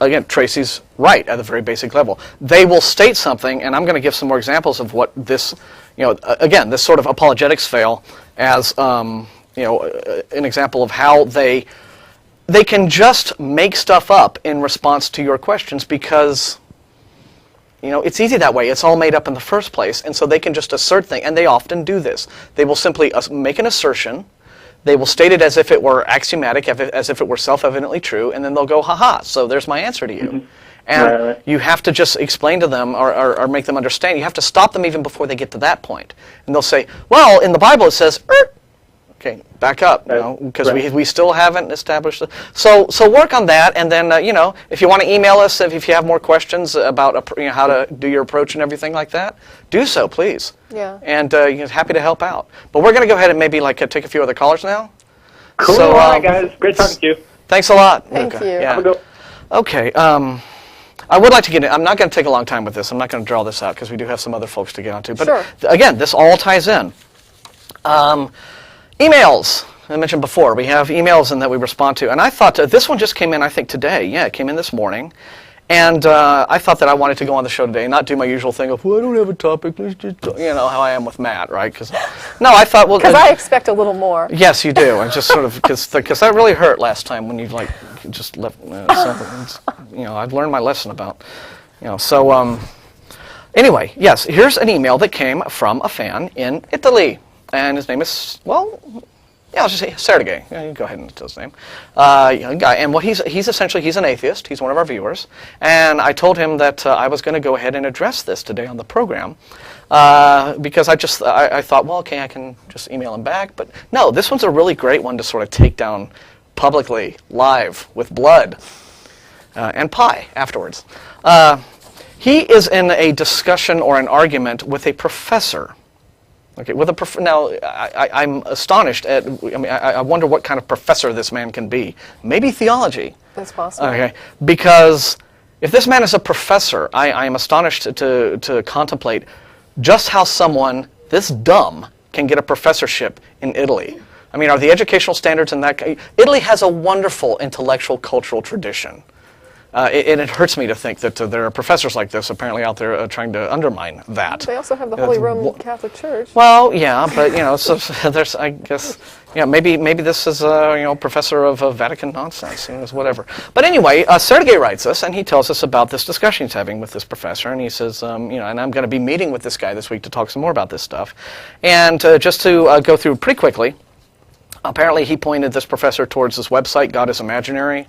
again, Tracie's right at the very basic level. They will state something, and I'm going to give some more examples of what this, again, this sort of apologetics fail as, an example of how they can just make stuff up in response to your questions because, it's easy that way. It's all made up in the first place, and so they can just assert things, and they often do this. They will simply make an assertion. They will state it as if it were axiomatic, as if it were self-evidently true, and then they'll go, ha-ha, so there's my answer to you. And you have to just explain to them or make them understand. You have to stop them even before they get to that point. And they'll say, well, in the Bible it says, okay, back up, because we still haven't established it. So work on that, and then, if you want to email us, if you have more questions about how to do your approach and everything like that, do so, please. Yeah. And happy to help out. But we're going to go ahead and maybe take a few other callers now. Cool. So, all right, guys. Great talking to you. Thanks a lot. Thank Luca. you. Yeah. Have a go. Okay. I would like to get in. I'm not going to take a long time with this. I'm not going to draw this out because we do have some other folks to get onto. But again, this all ties in. Emails. I mentioned before, we have emails and that we respond to. And I thought, this one just came in, I think, today. Yeah, it came in this morning. And I thought that I wanted to go on the show today and not do my usual thing of, well, I don't have a topic. Let's just, how I am with Matt, right? I thought, well... Because I expect a little more. Yes, you do. And just sort of, because that really hurt last time when you, just left... I've learned my lesson about, Anyway, yes, here's an email that came from a fan in Italy. And his name is, I'll just say Sergey. Yeah, you can go ahead and tell his name. Young guy, and he's essentially, he's an atheist. He's one of our viewers. And I told him that I was going to go ahead and address this today on the program because I thought, well, okay, I can just email him back. But no, this one's a really great one to sort of take down publicly, live, with blood, and pie afterwards. He is in a discussion or an argument with a professor. Okay, now I'm astonished at. I wonder what kind of professor this man can be. Maybe theology. That's possible. Okay, because if this man is a professor, I am astonished to contemplate just how someone this dumb can get a professorship in Italy. Are the educational standards in that? Italy has a wonderful intellectual cultural tradition. And it hurts me to think that there are professors like this apparently out there trying to undermine that. They also have the Holy Roman Catholic Church. Well, yeah, but so there's, I guess, maybe this is a professor of Vatican nonsense, it's whatever. But anyway, Sergey writes us, and he tells us about this discussion he's having with this professor, and he says, and I'm going to be meeting with this guy this week to talk some more about this stuff, and just to go through pretty quickly. Apparently, he pointed this professor towards this website, God is Imaginary,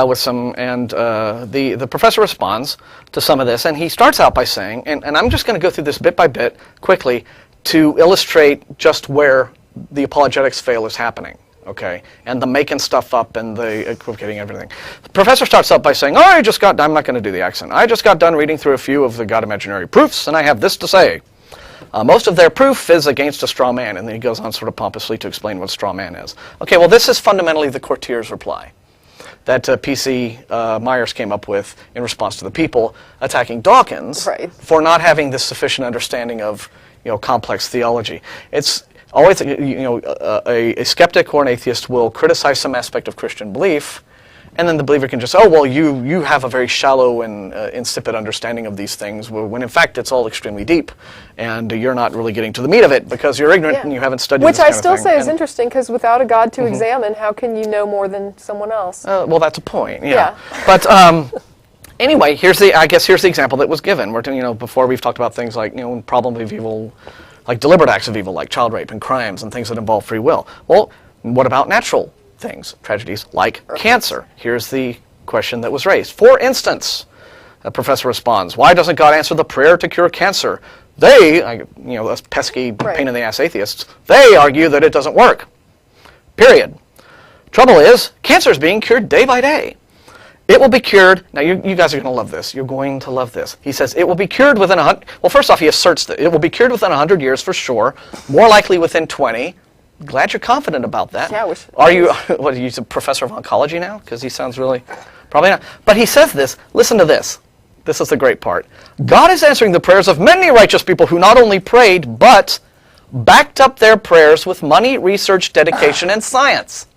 with some, and the professor responds to some of this, and he starts out by saying, and I'm just going to go through this bit by bit quickly to illustrate just where the apologetics fail is happening, okay, and the making stuff up and the equivocating everything. The professor starts out by saying, I'm not going to do the accent, I just got done reading through a few of the God Imaginary proofs, and I have this to say. Most of their proof is against a straw man, and then he goes on sort of pompously to explain what a straw man is. Okay, well, this is fundamentally the courtier's reply that P.C. Myers came up with in response to the people attacking Dawkins for not having this sufficient understanding of complex theology. It's always a skeptic or an atheist will criticize some aspect of Christian belief, and then the believer can just, you have a very shallow and insipid understanding of these things, when in fact it's all extremely deep, and you're not really getting to the meat of it because you're ignorant and you haven't studied Which this kind I still of thing. say is interesting, because without a God to examine, how can you know more than someone else? Well, that's a point, yeah. But anyway, here's the example that was given. We're before we've talked about things like problem of evil, like deliberate acts of evil, like child rape and crimes and things that involve free will. Well, what about natural things, tragedies like cancer? Here's the question that was raised. For instance, a professor responds, why doesn't God answer the prayer to cure cancer? They, those pesky pain in the ass atheists, they argue that it doesn't work. Period. Trouble is, cancer is being cured day by day. It will be cured, now you guys are going to love this, you're going to love this. He says it will be cured within well, first off, he asserts that it will be cured within 100 years for sure, more likely within 20. Glad you're confident about that. Yeah, are you a professor of oncology now? Because he sounds really, probably not. But he says this, listen to this. This is the great part. God is answering the prayers of many righteous people who not only prayed, but backed up their prayers with money, research, dedication, and science.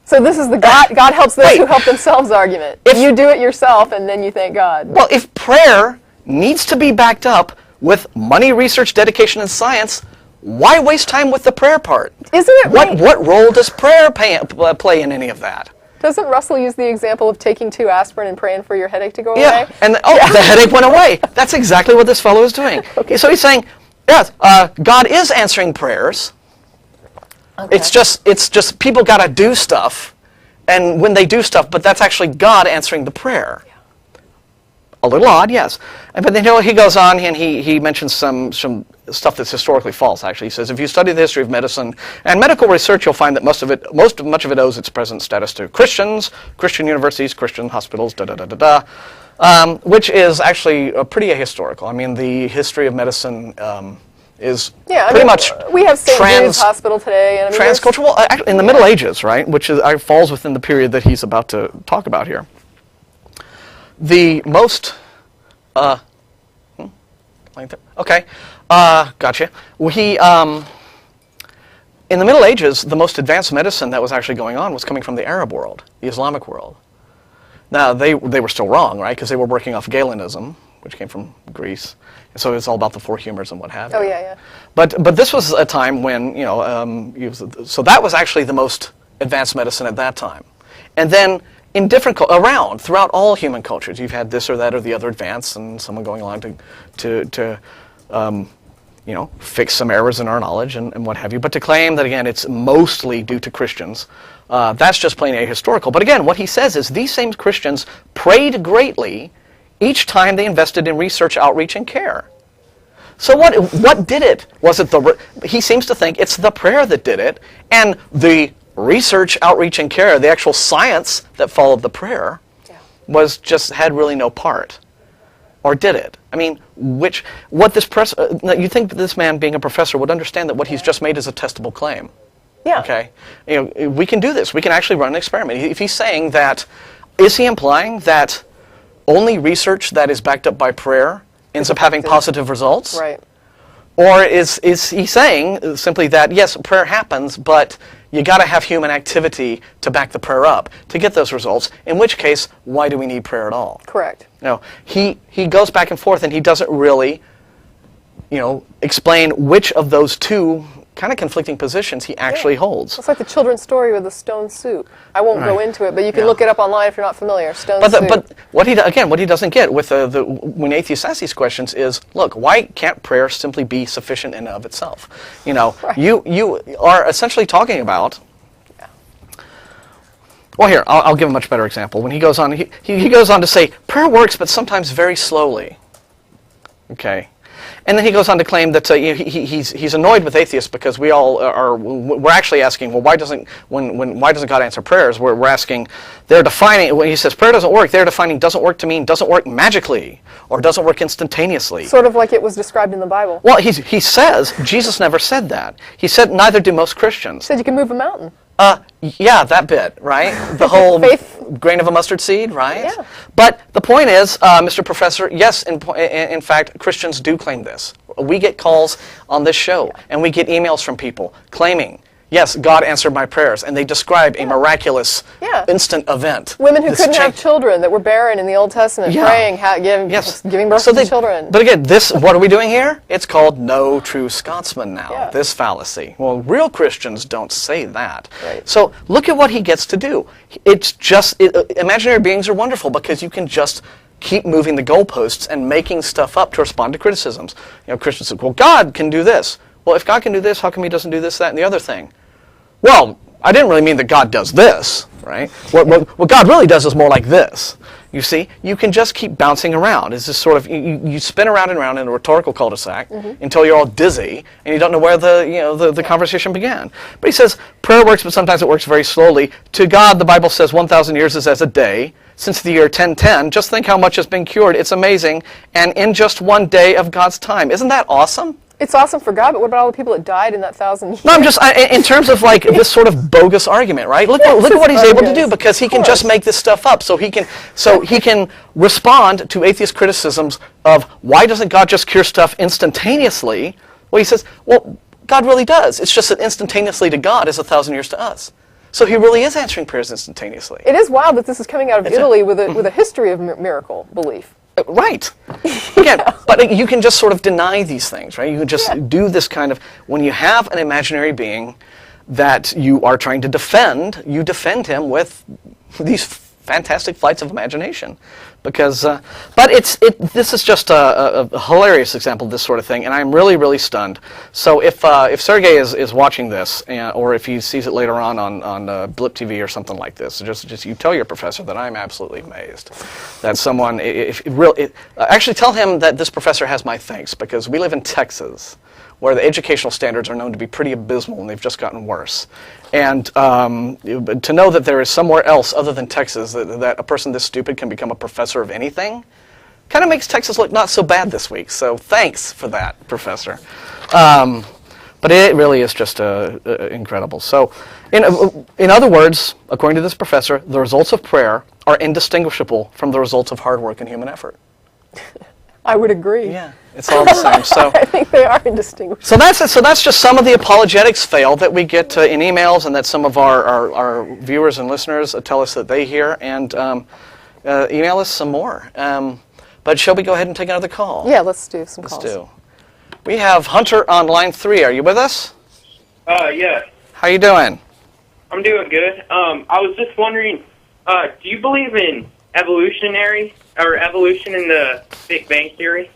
So this is the God helps those who help themselves argument. If you do it yourself and then you thank God. Well, if prayer needs to be backed up with money, research, dedication, and science, why waste time with the prayer part? Isn't it what role does prayer play in any of that? Doesn't Russell use the example of taking 2 aspirin and praying for your headache to go away? Yeah, and the headache went away. That's exactly what this fellow is doing. Okay. So he's saying, yes, God is answering prayers. Okay. It's just people got to do stuff, and when they do stuff, but that's actually God answering the prayer. Yeah. A little odd, yes. But then he goes on and he mentions some stuff that's historically false, actually. He says, if you study the history of medicine and medical research, you'll find that much of it owes its present status to Christians, Christian universities, Christian hospitals, which is actually pretty ahistorical. I mean, the history of medicine is pretty much we have St. Jude's Hospital today. And transcultural. Well, actually, in the Middle Ages, right, which falls within the period that he's about to talk about here. The most, okay, gotcha. In the Middle Ages, the most advanced medicine that was actually going on was coming from the Arab world, the Islamic world. Now, they were still wrong, right, because they were working off Galenism, which came from Greece. And so it's all about the 4 humors and what have you. Oh, yeah, yeah. But this was a time when, so that was actually the most advanced medicine at that time. And then in throughout all human cultures, you've had this or that or the other advance, and someone going along to fix some errors in our knowledge and what have you. But to claim that, again, it's mostly due to Christians, that's just plain ahistorical. But again, what he says is these same Christians prayed greatly each time they invested in research, outreach, and care. So what did it? Was it he seems to think it's the prayer that did it, and the research, outreach, and care, the actual science that followed the prayer, had really no part. Or did it? I mean, you think this man being a professor would understand that what he's just made is a testable claim. Yeah. Okay? We can do this. We can actually run an experiment. If he's saying that, is he implying that only research that is backed up by prayer ends up having positive results? Right. Or is he saying simply that, yes, prayer happens, but you got to have human activity to back the prayer up to get those results, in which case, why do we need prayer at all? Correct. No, he goes back and forth, and he doesn't really, explain which of those two kind of conflicting positions he actually holds. It's like the children's story with the stone soup. I won't go into it, but you can look it up online if you're not familiar. Stone soup. But what he doesn't get with when atheists ask these questions is, look, why can't prayer simply be sufficient in and of itself? You are essentially talking about. Well, here I'll give a much better example. When he goes on, he goes on to say prayer works, but sometimes very slowly. Okay. And then he goes on to claim that he's annoyed with atheists because we're actually asking, well, why doesn't God answer prayers? We're asking, they're defining, when he says prayer doesn't work, they're defining doesn't work to mean doesn't work magically or doesn't work instantaneously. Sort of like it was described in the Bible. Well, he says, Jesus never said that. He said neither do most Christians. He said you can move a mountain. Yeah, that bit, right? The whole grain of a mustard seed, right? Yeah. But the point is, Mr. Professor, yes, in fact, Christians do claim this. We get calls on this show, and we get emails from people claiming, yes, God answered my prayers, and they describe a miraculous instant event. Women who couldn't have children that were barren in the Old Testament, praying, giving birth to children. But again, what are we doing here? It's called no true Scotsman now, this fallacy. Well, real Christians don't say that. Right. So look at what he gets to do. It's just, imaginary beings are wonderful because you can just keep moving the goalposts and making stuff up to respond to criticisms. Christians say, well, God can do this. Well, if God can do this, how come he doesn't do this, that, and the other thing? Well, I didn't really mean that God does this, right? What God really does is more like this. You see, you can just keep bouncing around. It's just sort of, you spin around and around in a rhetorical cul-de-sac until you're all dizzy and you don't know where the conversation began. But he says, prayer works, but sometimes it works very slowly. To God, the Bible says 1,000 years is as a day. Since the year 1010, just think how much has been cured. It's amazing. And in just one day of God's time. Isn't that awesome? It's awesome for God, but what about all the people that died in that 1,000 years? No, I'm just, in terms of like this sort of bogus argument, right? Look at what he's able to do, because he can just make this stuff up. So he can respond to atheist criticisms of why doesn't God just cure stuff instantaneously? Well, he says, well, God really does. It's just that instantaneously to God is 1,000 years to us. So he really is answering prayers instantaneously. It is wild that this is coming out of Italy with a history of miracle belief. Right. Again, but you can just sort of deny these things, right? You can just do this kind of, when you have an imaginary being that you are trying to defend, you defend him with these fantastic flights of imagination. Because, but this is just a hilarious example of this sort of thing, and I'm really, really stunned. So if Sergey is watching this, or if he sees it later on Blip TV or something like this, just you tell your professor that I'm absolutely amazed that someone, actually tell him that this professor has my thanks, because we live in Texas, where the educational standards are known to be pretty abysmal, and they've just gotten worse. And to know that there is somewhere else other than Texas that a person this stupid can become a professor of anything kind of makes Texas look not so bad this week. So thanks for that, Professor. But it really is just incredible. So in other words, according to this professor, the results of prayer are indistinguishable from the results of hard work and human effort. I would agree. Yeah, it's all the same. So I think they are indistinguishable. So that's just some of the apologetics fail that we get in emails, and that some of our viewers and listeners tell us that they hear, and email us some more. But shall we go ahead and take another call? Yeah, let's do some calls. Let's do. We have Hunter on line 3. Are you with us? Yeah. How you doing? I'm doing good. I was just wondering, do you believe in evolution in the Big Bang Theory?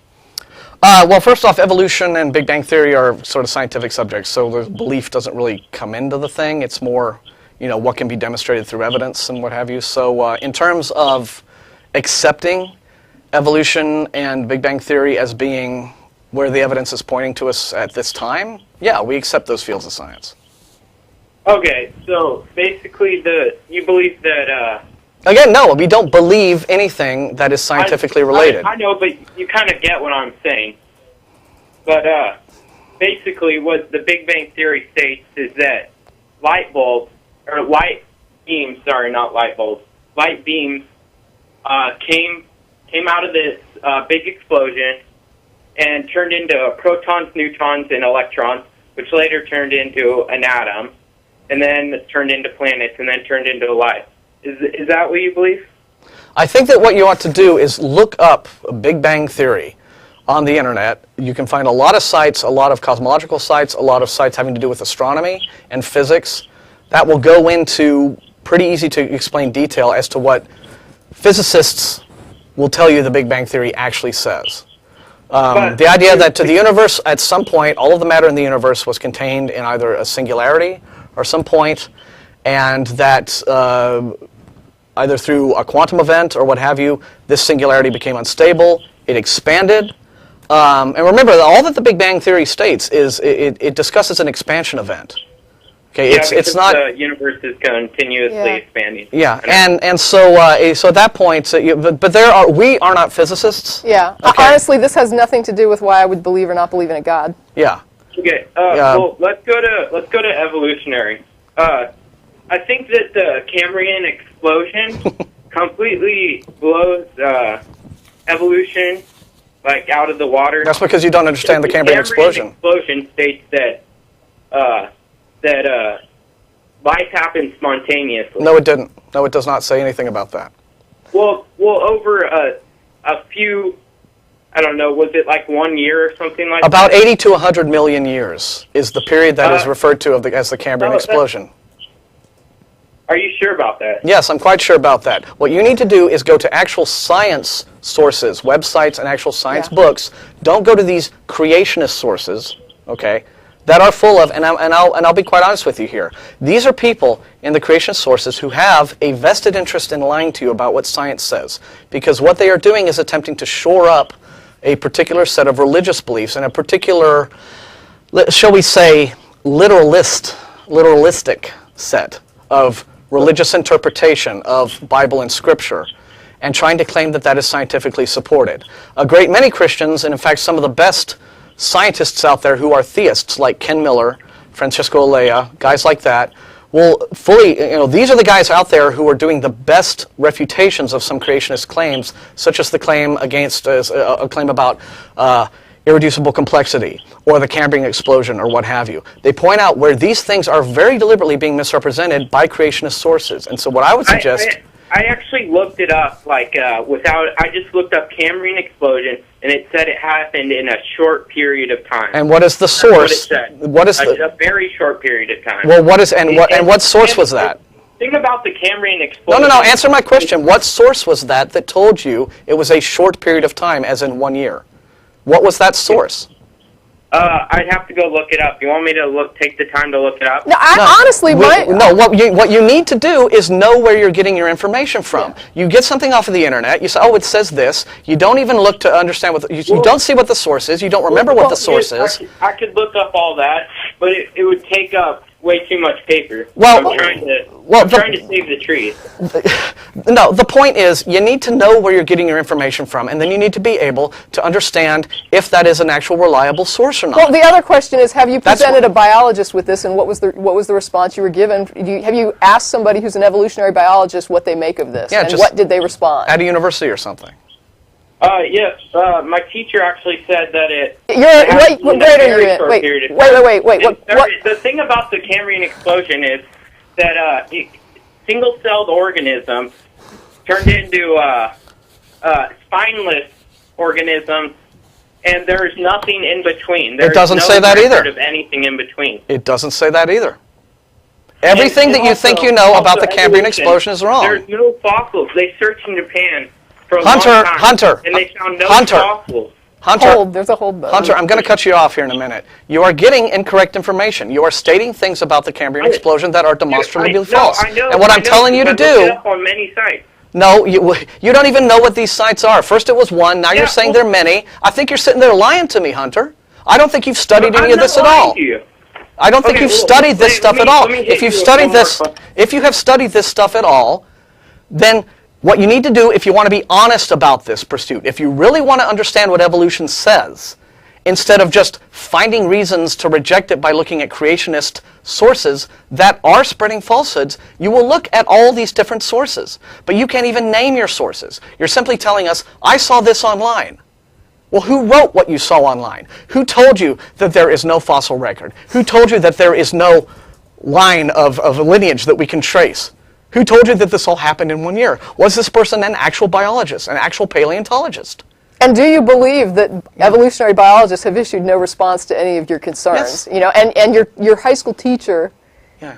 Well, first off, evolution and Big Bang Theory are sort of scientific subjects, so the belief doesn't really come into the thing. It's more, what can be demonstrated through evidence and what have you. So in terms of accepting evolution and Big Bang Theory as being where the evidence is pointing to us at this time, yeah, we accept those fields of science. Okay, so basically you believe that... Again, no, we don't believe anything that is scientifically related. I know, but you kind of get what I'm saying. But basically what the Big Bang Theory states is that light beams came out of this big explosion, and turned into protons, neutrons, and electrons, which later turned into an atom, and then turned into planets, and then turned into life. Is that what you believe? I think that what you ought to do is look up Big Bang Theory on the internet. You can find a lot of sites, a lot of cosmological sites, a lot of sites having to do with astronomy and physics. That will go into pretty easy to explain detail as to what physicists will tell you the Big Bang Theory actually says. The idea that to the universe, at some point, all of the matter in the universe was contained in either a singularity or some point, and that either through a quantum event or what have you, this singularity became unstable, it expanded. And remember, all that the Big Bang Theory states is it discusses an expansion event. Okay, Yeah, it's not. The universe is continuously expanding. Yeah, and so at that point, but we are not physicists. Yeah. Okay. Honestly, this has nothing to do with why I would believe or not believe in a God. Yeah. Okay. Well, let's go to evolutionary. I think that the Cambrian explosion completely blows evolution like out of the water. That's because you don't understand the Cambrian explosion. Explosion states that life happens spontaneously. No, it didn't. No, it does not say anything about that. Well, over a few, I don't know, was it like 1 year or something like About that? 80 to 100 million years is the period that is referred to as the Cambrian explosion. Are you sure about that? Yes, I'm quite sure about that. What you need to do is go to actual science sources, websites and actual science books. Don't go to these creationist sources, okay, that are full of, and I'll be quite honest with you here. These are people in the creationist sources who have a vested interest in lying to you about what science says, because what they are doing is attempting to shore up a particular set of religious beliefs and a particular, shall we say, literalistic set of religious interpretation of Bible and Scripture, and trying to claim that that is scientifically supported. A great many Christians, and in fact some of the best scientists out there who are theists, like Ken Miller, Francisco Alea, guys like that, will fully, these are the guys out there who are doing the best refutations of some creationist claims, such as the claim against, a claim about irreducible complexity, or the Cambrian explosion, or what have you. They point out where these things are very deliberately being misrepresented by creationist sources. And so what I would suggest... I actually looked it up, I just looked up Cambrian explosion, and it said it happened in a short period of time. And what is the source? What is a very short period of time. Well, what source was that? The thing about the Cambrian explosion... No, answer my question. What source was that told you it was a short period of time, as in 1 year? What was that source? I'd have to go look it up. You want me to take the time to look it up? No, honestly, what you need to do is know where you're getting your information from. Yeah. You get something off of the internet. You say, "Oh, it says this." You don't even look to understand what you don't see what the source is. You don't remember what the source is. I could look up all that, but it would take up way too much paper. Well, I'm trying to save the trees. No, the point is you need to know where you're getting your information from, and then you need to be able to understand if that is an actual reliable source or not. Well, the other question is, have you presented a biologist with this, and what was the response you were given? Have you asked somebody who's an evolutionary biologist what they make of this, and what did they respond? At a university or something. Yes, my teacher actually said that it... What grade are you in? Wait. The thing about the Cambrian explosion is that single-celled organisms turned into spineless organisms, and there's nothing in between. It doesn't say that either. Of anything in between. It doesn't say that either. Everything that you think you know about the Cambrian explosion is wrong. There's no fossils. They searched in Japan for a Hunter, long time, Hunter, and they found no fossils. There's a hold button. Hunter, I'm going to cut you off here in a minute. You are getting incorrect information. You are stating things about the Cambrian explosion that are demonstrably false. And what I'm telling you to do... on many sites. No, you don't even know what these sites are. First it was one, now you're saying there are many. I think you're sitting there lying to me, Hunter. I don't think you've studied any of this at all. I don't think you've studied this stuff at all. If you have studied this stuff at all, then what you need to do, if you want to be honest about this pursuit, if you really want to understand what evolution says, instead of just finding reasons to reject it by looking at creationist sources that are spreading falsehoods, you will look at all these different sources. But you can't even name your sources. You're simply telling us, I saw this online. Well, who wrote what you saw online? Who told you that there is no fossil record? Who told you that there is no line of lineage that we can trace? Who told you that this all happened in 1 year? Was this person an actual biologist, an actual paleontologist? And do you believe that evolutionary biologists have issued no response to any of your concerns? Yes. You know, and your high school teacher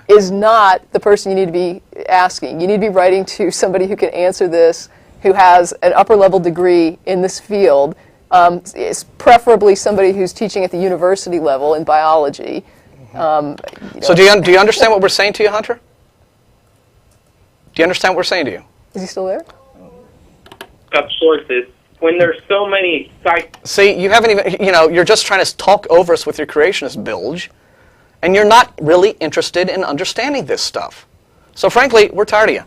is not the person you need to be asking. You need to be writing to somebody who can answer this, who has an upper level degree in this field. It's preferably somebody who's teaching at the university level in biology. So do you understand what we're saying to you, Hunter? Do you understand what we're saying to you? Is he still there? Of sources. When there's so many sites. See, you haven't even, you're just trying to talk over us with your creationist bilge, and you're not really interested in understanding this stuff. So frankly, we're tired of you.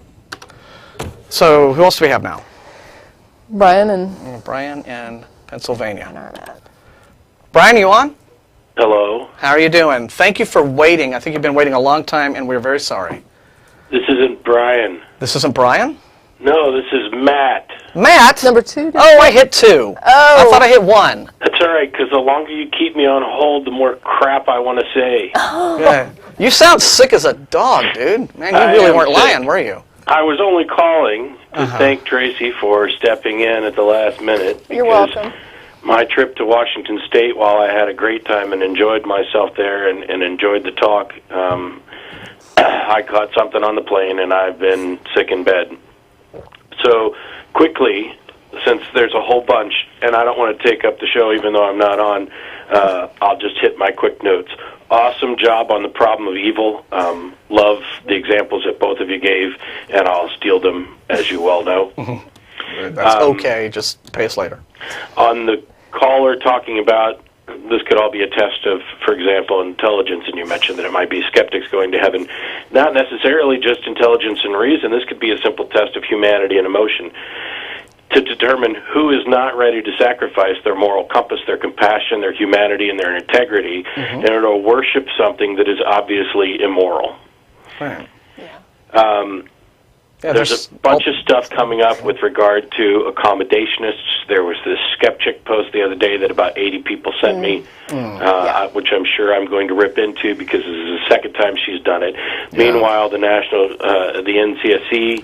So who else do we have now? Brian and... Brian in Pennsylvania. Brian, you on? Hello. How are you doing? Thank you for waiting. I think you've been waiting a long time, and we're very sorry. This isn't Brian. This isn't Brian? No, this is Matt. Matt? Number 2? Oh, I hit 2. Oh. I thought I hit 1. That's all right, because the longer you keep me on hold, the more crap I want to say. Yeah. You sound sick as a dog, dude. Man, you really weren't lying, were you? I was only calling to thank Tracie for stepping in at the last minute. You're welcome. My trip to Washington State, while I had a great time and enjoyed myself there and enjoyed the talk, I caught something on the plane and I've been sick in bed. So, quickly, since there's a whole bunch, and I don't want to take up the show even though I'm not on, I'll just hit my quick notes. Awesome job on the problem of evil. Love the examples that both of you gave, and I'll steal them, as you well know. That's okay. Just pay us later. On the caller talking about this could all be a test of, for example, intelligence, and you mentioned that it might be skeptics going to heaven. Not necessarily just intelligence and reason. This could be a simple test of humanity and emotion to determine who is not ready to sacrifice their moral compass, their compassion, their humanity, and their integrity in order to worship something that is obviously immoral. Right. There's a bunch of stuff coming up with regard to accommodationists. There was this Skeptic post the other day that about 80 people sent me, which I'm sure I'm going to rip into because this is the second time she's done it. Meanwhile, the NCSE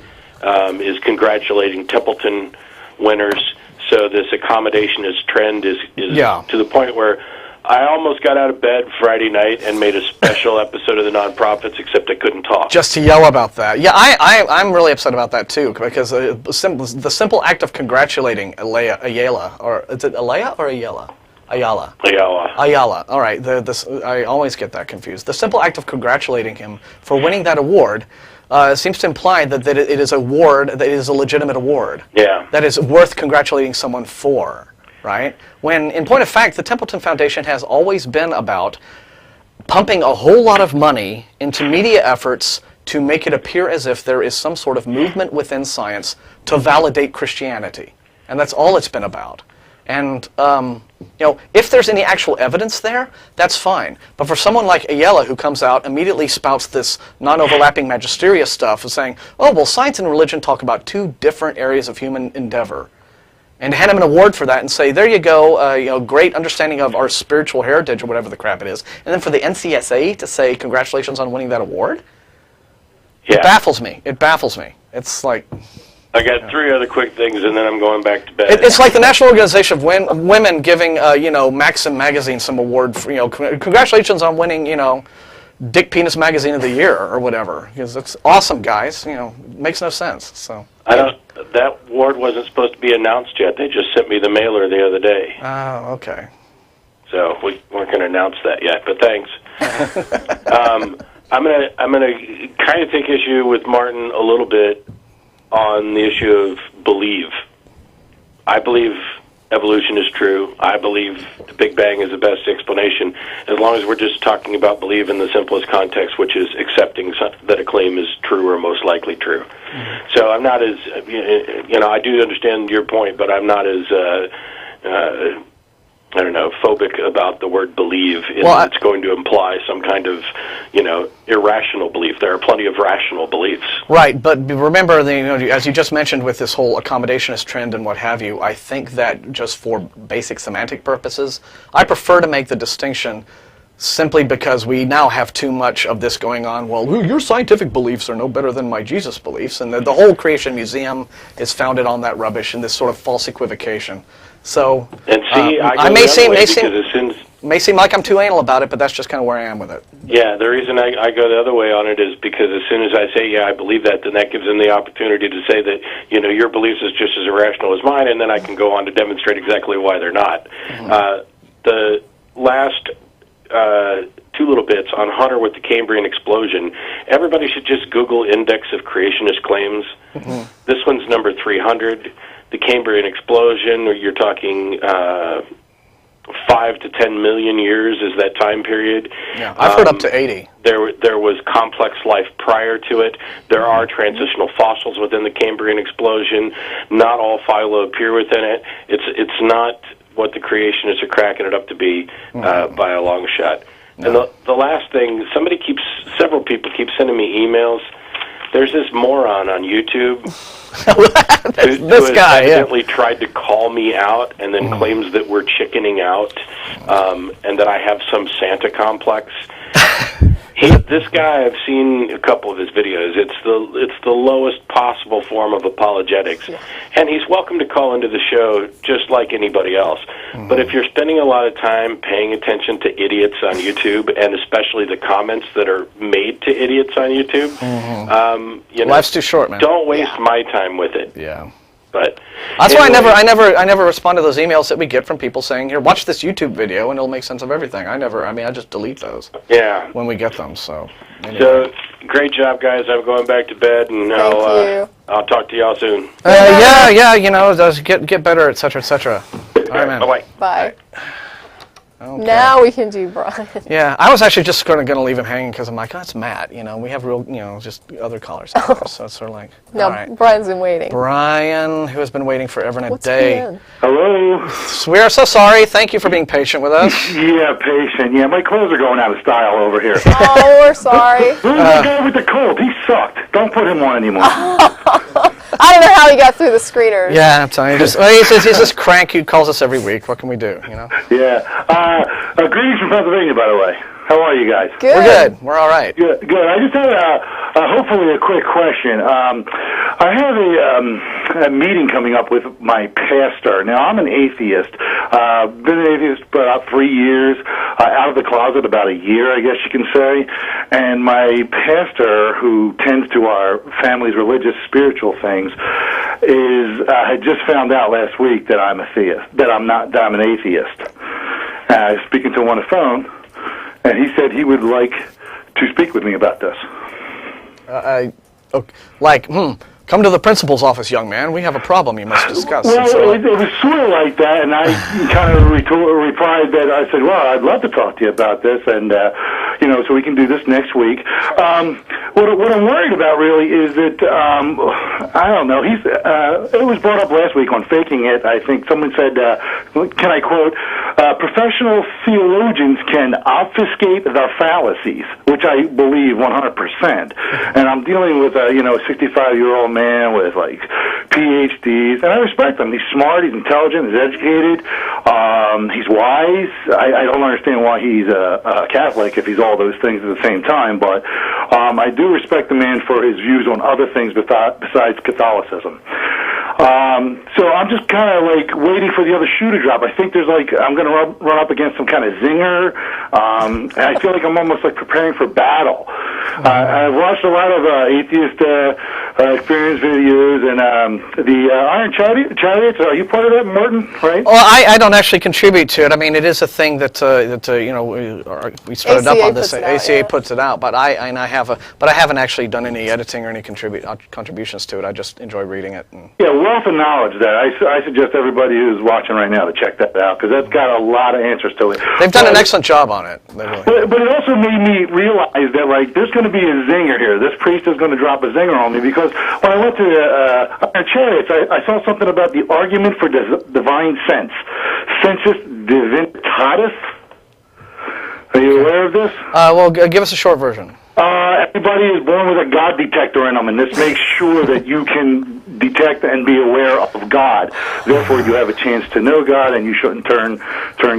is congratulating Templeton winners. So this accommodationist trend is to the point where I almost got out of bed Friday night and made a special episode of the Nonprofits, except I couldn't talk. Just to yell about that. Yeah, I'm really upset about that too, because the simple act of congratulating Ayala, or is it Alea or Ayala? Ayala. All right. I always get that confused. The simple act of congratulating him for winning that award seems to imply that it is a legitimate award. Yeah. That is worth congratulating someone for. Right? When, in point of fact, the Templeton Foundation has always been about pumping a whole lot of money into media efforts to make it appear as if there is some sort of movement within science to validate Christianity. And that's all it's been about. And, if there's any actual evidence there, that's fine. But for someone like Ayala, who comes out, immediately spouts this non-overlapping magisteria stuff of saying, oh, well, science and religion talk about two different areas of human endeavor. And to hand him an award for that and say, there you go, great understanding of our spiritual heritage or whatever the crap it is. And then for the NCSA to say, congratulations on winning that award? It baffles me. It's like... I got 3 other quick things, and then I'm going back to bed. It's like the National Organization of Women giving, Maxim Magazine some award for, congratulations on winning, Dick Penis Magazine of the Year or whatever. Because it's awesome, guys. It makes no sense. So that award wasn't supposed to be announced yet. They just sent me the mailer the other day. Oh, okay. So we weren't going to announce that yet, but thanks. I'm gonna kind of take issue with Martin a little bit on the issue of believe. I believe evolution is true. I believe the Big Bang is the best explanation, as long as we're just talking about believe in the simplest context, which is accepting that a claim is true or most likely true. Mm-hmm. So I'm not as, I do understand your point, but I'm not as don't know, phobic about the word believe. It's going to imply some kind of, irrational belief. There are plenty of rational beliefs. Right, but remember, as you just mentioned with this whole accommodationist trend and what have you, I think that just for basic semantic purposes, I prefer to make the distinction simply because we now have too much of this going on. Well, your scientific beliefs are no better than my Jesus beliefs, and the whole Creation Museum is founded on that rubbish and this sort of false equivocation. So, and see, I may seem like I'm too anal about it, but that's just kind of where I am with it. Yeah, the reason I go the other way on it is because as soon as I say, yeah, I believe that, then that gives them the opportunity to say that, your beliefs is just as irrational as mine, and then I can go on to demonstrate exactly why they're not. Mm-hmm. The last 2 little bits on Hunter with the Cambrian explosion. Everybody should just Google Index of Creationist Claims. Mm-hmm. This one's number 300. The Cambrian explosion, you're talking 5 to 10 million years is that time period. Yeah, I've heard up to 80. There was complex life prior to it. There are transitional fossils within the Cambrian explosion. Not all phyla appear within it. It's not what the creationists are cracking it up to be by a long shot. No. And the last thing, several people keep sending me emails. There's this moron on YouTube who has evidently tried to call me out and then claims that we're chickening out and that I have some Santa complex. This guy, I've seen a couple of his videos. It's the lowest possible form of apologetics, and he's welcome to call into the show just like anybody else. Mm-hmm. But if you're spending a lot of time paying attention to idiots on YouTube, and especially the comments that are made to idiots on YouTube, life's too short, man. Don't waste my time with it. Yeah. But that's why I never respond to those emails that we get from people saying, "Here, watch this YouTube video, and it'll make sense of everything." I just delete those. Yeah. When we get them. So. Anyway. So great job, guys. I'm going back to bed, and I'll talk to y'all soon. Get better, etc., etc. All right, man. Bye. Bye. Okay. Now we can do Brian. Yeah, I was actually just going to leave him hanging because I'm like, that's Matt. We have real, just other callers out there, so it's sort of like, no, all right. Brian's been waiting. Brian, who has been waiting forever and a day. Ben? Hello. We are so sorry. Thank you for being patient with us. Yeah, patient. Yeah, my clothes are going out of style over here. Oh, we're sorry. Who's the guy with the cold? He sucked. Don't put him on anymore. I don't know how he got through the screeners. Yeah, I'm telling you. He's this crank who calls us every week. What can we do, Yeah. Greetings from Pennsylvania, by the way. How are you guys? Good. We're good. We're all right. Good. I just had hopefully a quick question. I have a meeting coming up with my pastor. Now, I'm an atheist. Been an atheist for about 3 years, out of the closet about a year, I guess you can say. And my pastor, who tends to our family's religious, spiritual things, had just found out last week that I'm a theist, that I'm an atheist. I was speaking to him on the phone, and he said he would like to speak with me about this. Come to the principal's office, young man. We have a problem you must discuss. Well, it was sort of like that, and I kind of replied that I said, well, I'd love to talk to you about this, and, so we can do this next week. What I'm worried about really is that, I don't know, it was brought up last week on Faking It. I think someone said, can I quote, professional theologians can obfuscate the fallacies, which I believe 100%. And I'm dealing with a, 65-year-old man with, PhDs, and I respect him. He's smart, he's intelligent, he's educated, he's wise. I don't understand why he's a Catholic if he's all those things at the same time, but I do respect the man for his views on other things besides Catholicism. So I'm just kind of waiting for the other shoe to drop. I think I'm going to run up against some kind of zinger, and I feel like I'm almost preparing for battle. I've watched a lot of Atheist Experience videos, and the Iron Chariots. Are you part of that, Morton? Right? Well, I don't actually contribute to it. I mean, it is a thing that we started up on this. ACA puts it out, but I haven't actually done any editing or any contributions to it. I just enjoy reading it. Yeah, wealth of knowledge there. I suggest everybody who's watching right now to check that out, because that's got a lot of answers to it. They've done an excellent job on it. But it also made me realize that there's going to be a zinger here. This priest is going to drop a zinger on me, because because when I went to Chariots, I saw something about the argument for divine sense. Sensus divinitatis. Are you aware of this? Well, give us a short version. Everybody is born with a God detector in them, and this makes sure that you can detect and be aware of God. Therefore, you have a chance to know God, and you shouldn't turn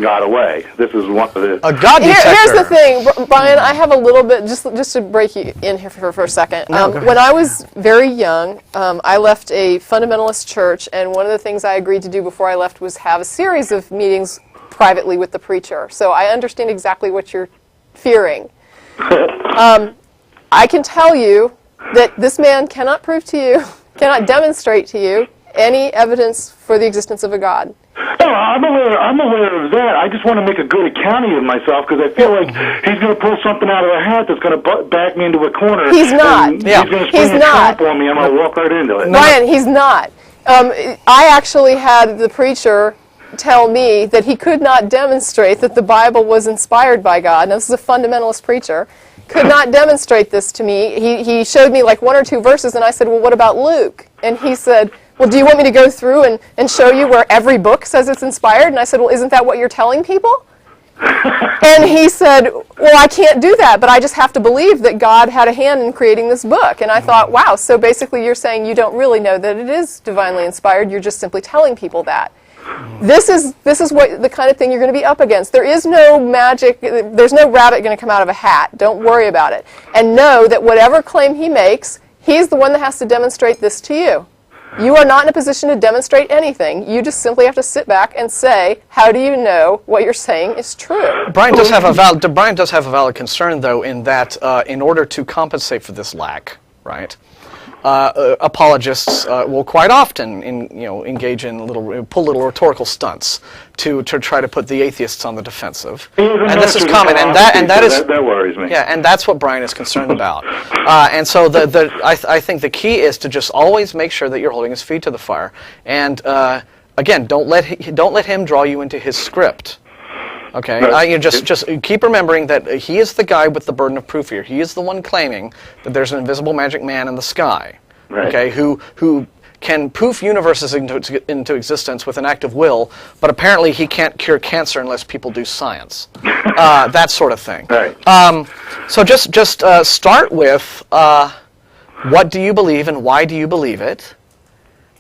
God away. This is one of the... A God detector. Here's the thing, Brian, I have a little bit, just to break you in here for a second. When I was very young, I left a fundamentalist church, and one of the things I agreed to do before I left was have a series of meetings privately with the preacher. So I understand exactly what you're fearing. I can tell you that this man cannot prove to you, cannot demonstrate to you any evidence for the existence of a God. No, I'm aware of that. I just want to make a good accounting of myself because I feel like he's going to pull something out of a hat that's going to back me into a corner. He's not. He's going to spring a trap on me. I'm going to walk right into it. Brian, he's not. I actually had the preacher tell me that he could not demonstrate that the Bible was inspired by God. Now, this is a fundamentalist preacher. Could not demonstrate this to me. He showed me like 1 or 2 verses, and I said, well, what about Luke? And he said, well, do you want me to go through and show you where every book says it's inspired? And I said, well, isn't that what you're telling people? And he said, well, I can't do that, but I just have to believe that God had a hand in creating this book. And I thought, wow, so basically you're saying you don't really know that it is divinely inspired, you're just simply telling people that. This is what the kind of thing you're going to be up against. There is no magic, there's no rabbit going to come out of a hat. Don't worry about it. And know that whatever claim he makes, he's the one that has to demonstrate this to you. You are not in a position to demonstrate anything. You just simply have to sit back and say, how do you know what you're saying is true? Brian does have a valid concern, though, in that in order to compensate for this lack, right? Apologists will quite often, engage in pull little rhetorical stunts to try to put the atheists on the defensive, and this is common, and that worries me. Yeah, and that's what Brian is concerned about, and so I think the key is to just always make sure that you're holding his feet to the fire, and again, don't let him draw you into his script. Okay, you just keep remembering that he is the guy with the burden of proof here. He is the one claiming that there's an invisible magic man in the sky. Right. Okay, who can poof universes into existence with an act of will, but apparently he can't cure cancer unless people do science. That sort of thing. Right. So just start with what do you believe and why do you believe it,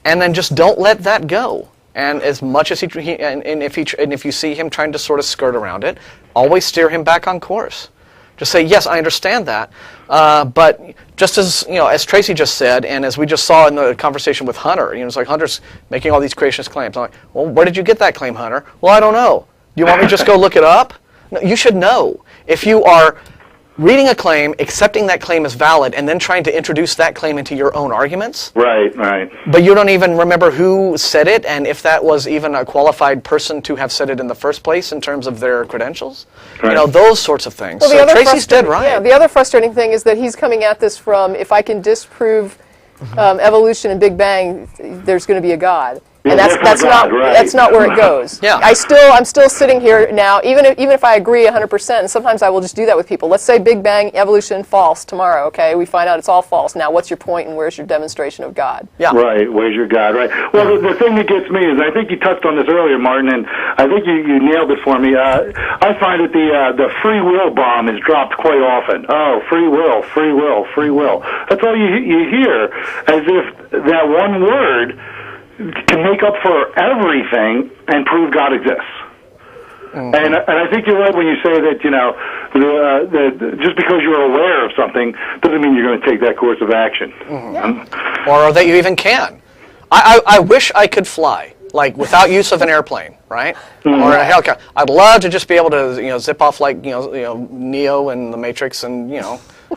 and then just don't let that go. And as much as if you see him trying to sort of skirt around it, always steer him back on course. Just say, yes, I understand that, but just as Tracie just said, and as we just saw in the conversation with Hunter, it's like Hunter's making all these creationist claims. I'm like, well, where did you get that claim, Hunter? Well, I don't know. Do you want me to just go look it up? No, you should know. If you are reading a claim, accepting that claim as valid, and then trying to introduce that claim into your own arguments. Right. But you don't even remember who said it, and if that was even a qualified person to have said it in the first place in terms of their credentials. Right. Those sorts of things. Well, so Tracie's dead right. Yeah, the other frustrating thing is that he's coming at this from, if I can disprove evolution and Big Bang, there's going to be a God. And that's not where it goes. Yeah. I'm still sitting here now, even if I agree 100%, and sometimes I will just do that with people. Let's say Big Bang, evolution, false tomorrow, okay? We find out it's all false. Now, what's your point and where's your demonstration of God? Yeah. Right, where's your God, right. Well, the thing that gets me is, I think you touched on this earlier, Martin, and I think you nailed it for me. I find that the free will bomb is dropped quite often. Oh, free will, free will, free will. That's all you hear, as if that one word can make up for everything and prove God exists. Mm-hmm. And I think you're right when you say that, just because you're aware of something doesn't mean you're going to take that course of action. Mm-hmm. Or that you even can. I wish I could fly, like without use of an airplane, right? Mm-hmm. Or a helicopter. I'd love to just be able to, zip off like, Neo in the Matrix and,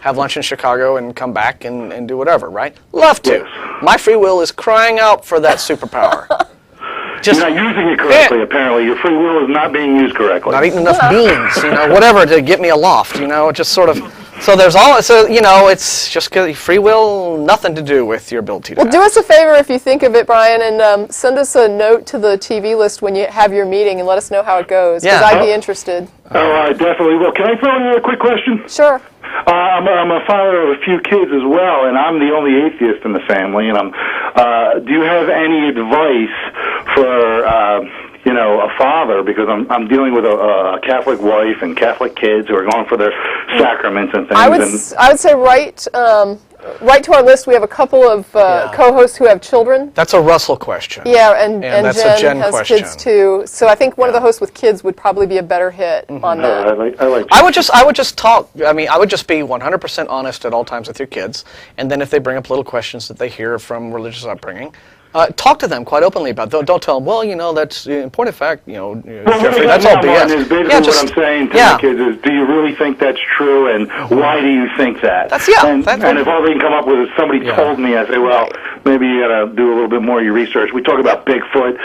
have lunch in Chicago and come back and do whatever, right? Love to. Yes. My free will is crying out for that superpower. You're not using it correctly, apparently. Your free will is not being used correctly. Not eating enough beans, whatever to get me aloft, just sort of. So there's it's just free will, nothing to do with your ability to. Well, do us a favor if you think of it, Brian, and send us a note to the TV list when you have your meeting and let us know how it goes, because I'd be interested. Oh, I definitely will. Can I throw in a quick question? Sure. I'm a father of a few kids as well, and I'm the only atheist in the family. And do you have any advice for a father, because I'm dealing with a Catholic wife and Catholic kids who are going for their sacraments and things. I would say write to our list. We have a couple of co-hosts who have children. That's a Russell question. Yeah, and that's Jen has question. kids too. So I think one of the hosts with kids would probably be a better hit on that. I would just talk. I mean, I would just be 100% honest at all times with your kids, and then if they bring up little questions that they hear from religious upbringing, talk to them quite openly about it. Don't tell them, that's, in point of fact, Jeffrey, that's all BS. Is basically what I'm saying to my kids is, do you really think that's true, and why do you think that? And if all they can come up with is somebody told me, I say, well, maybe you got to do a little bit more of your research. We talk about Bigfoot,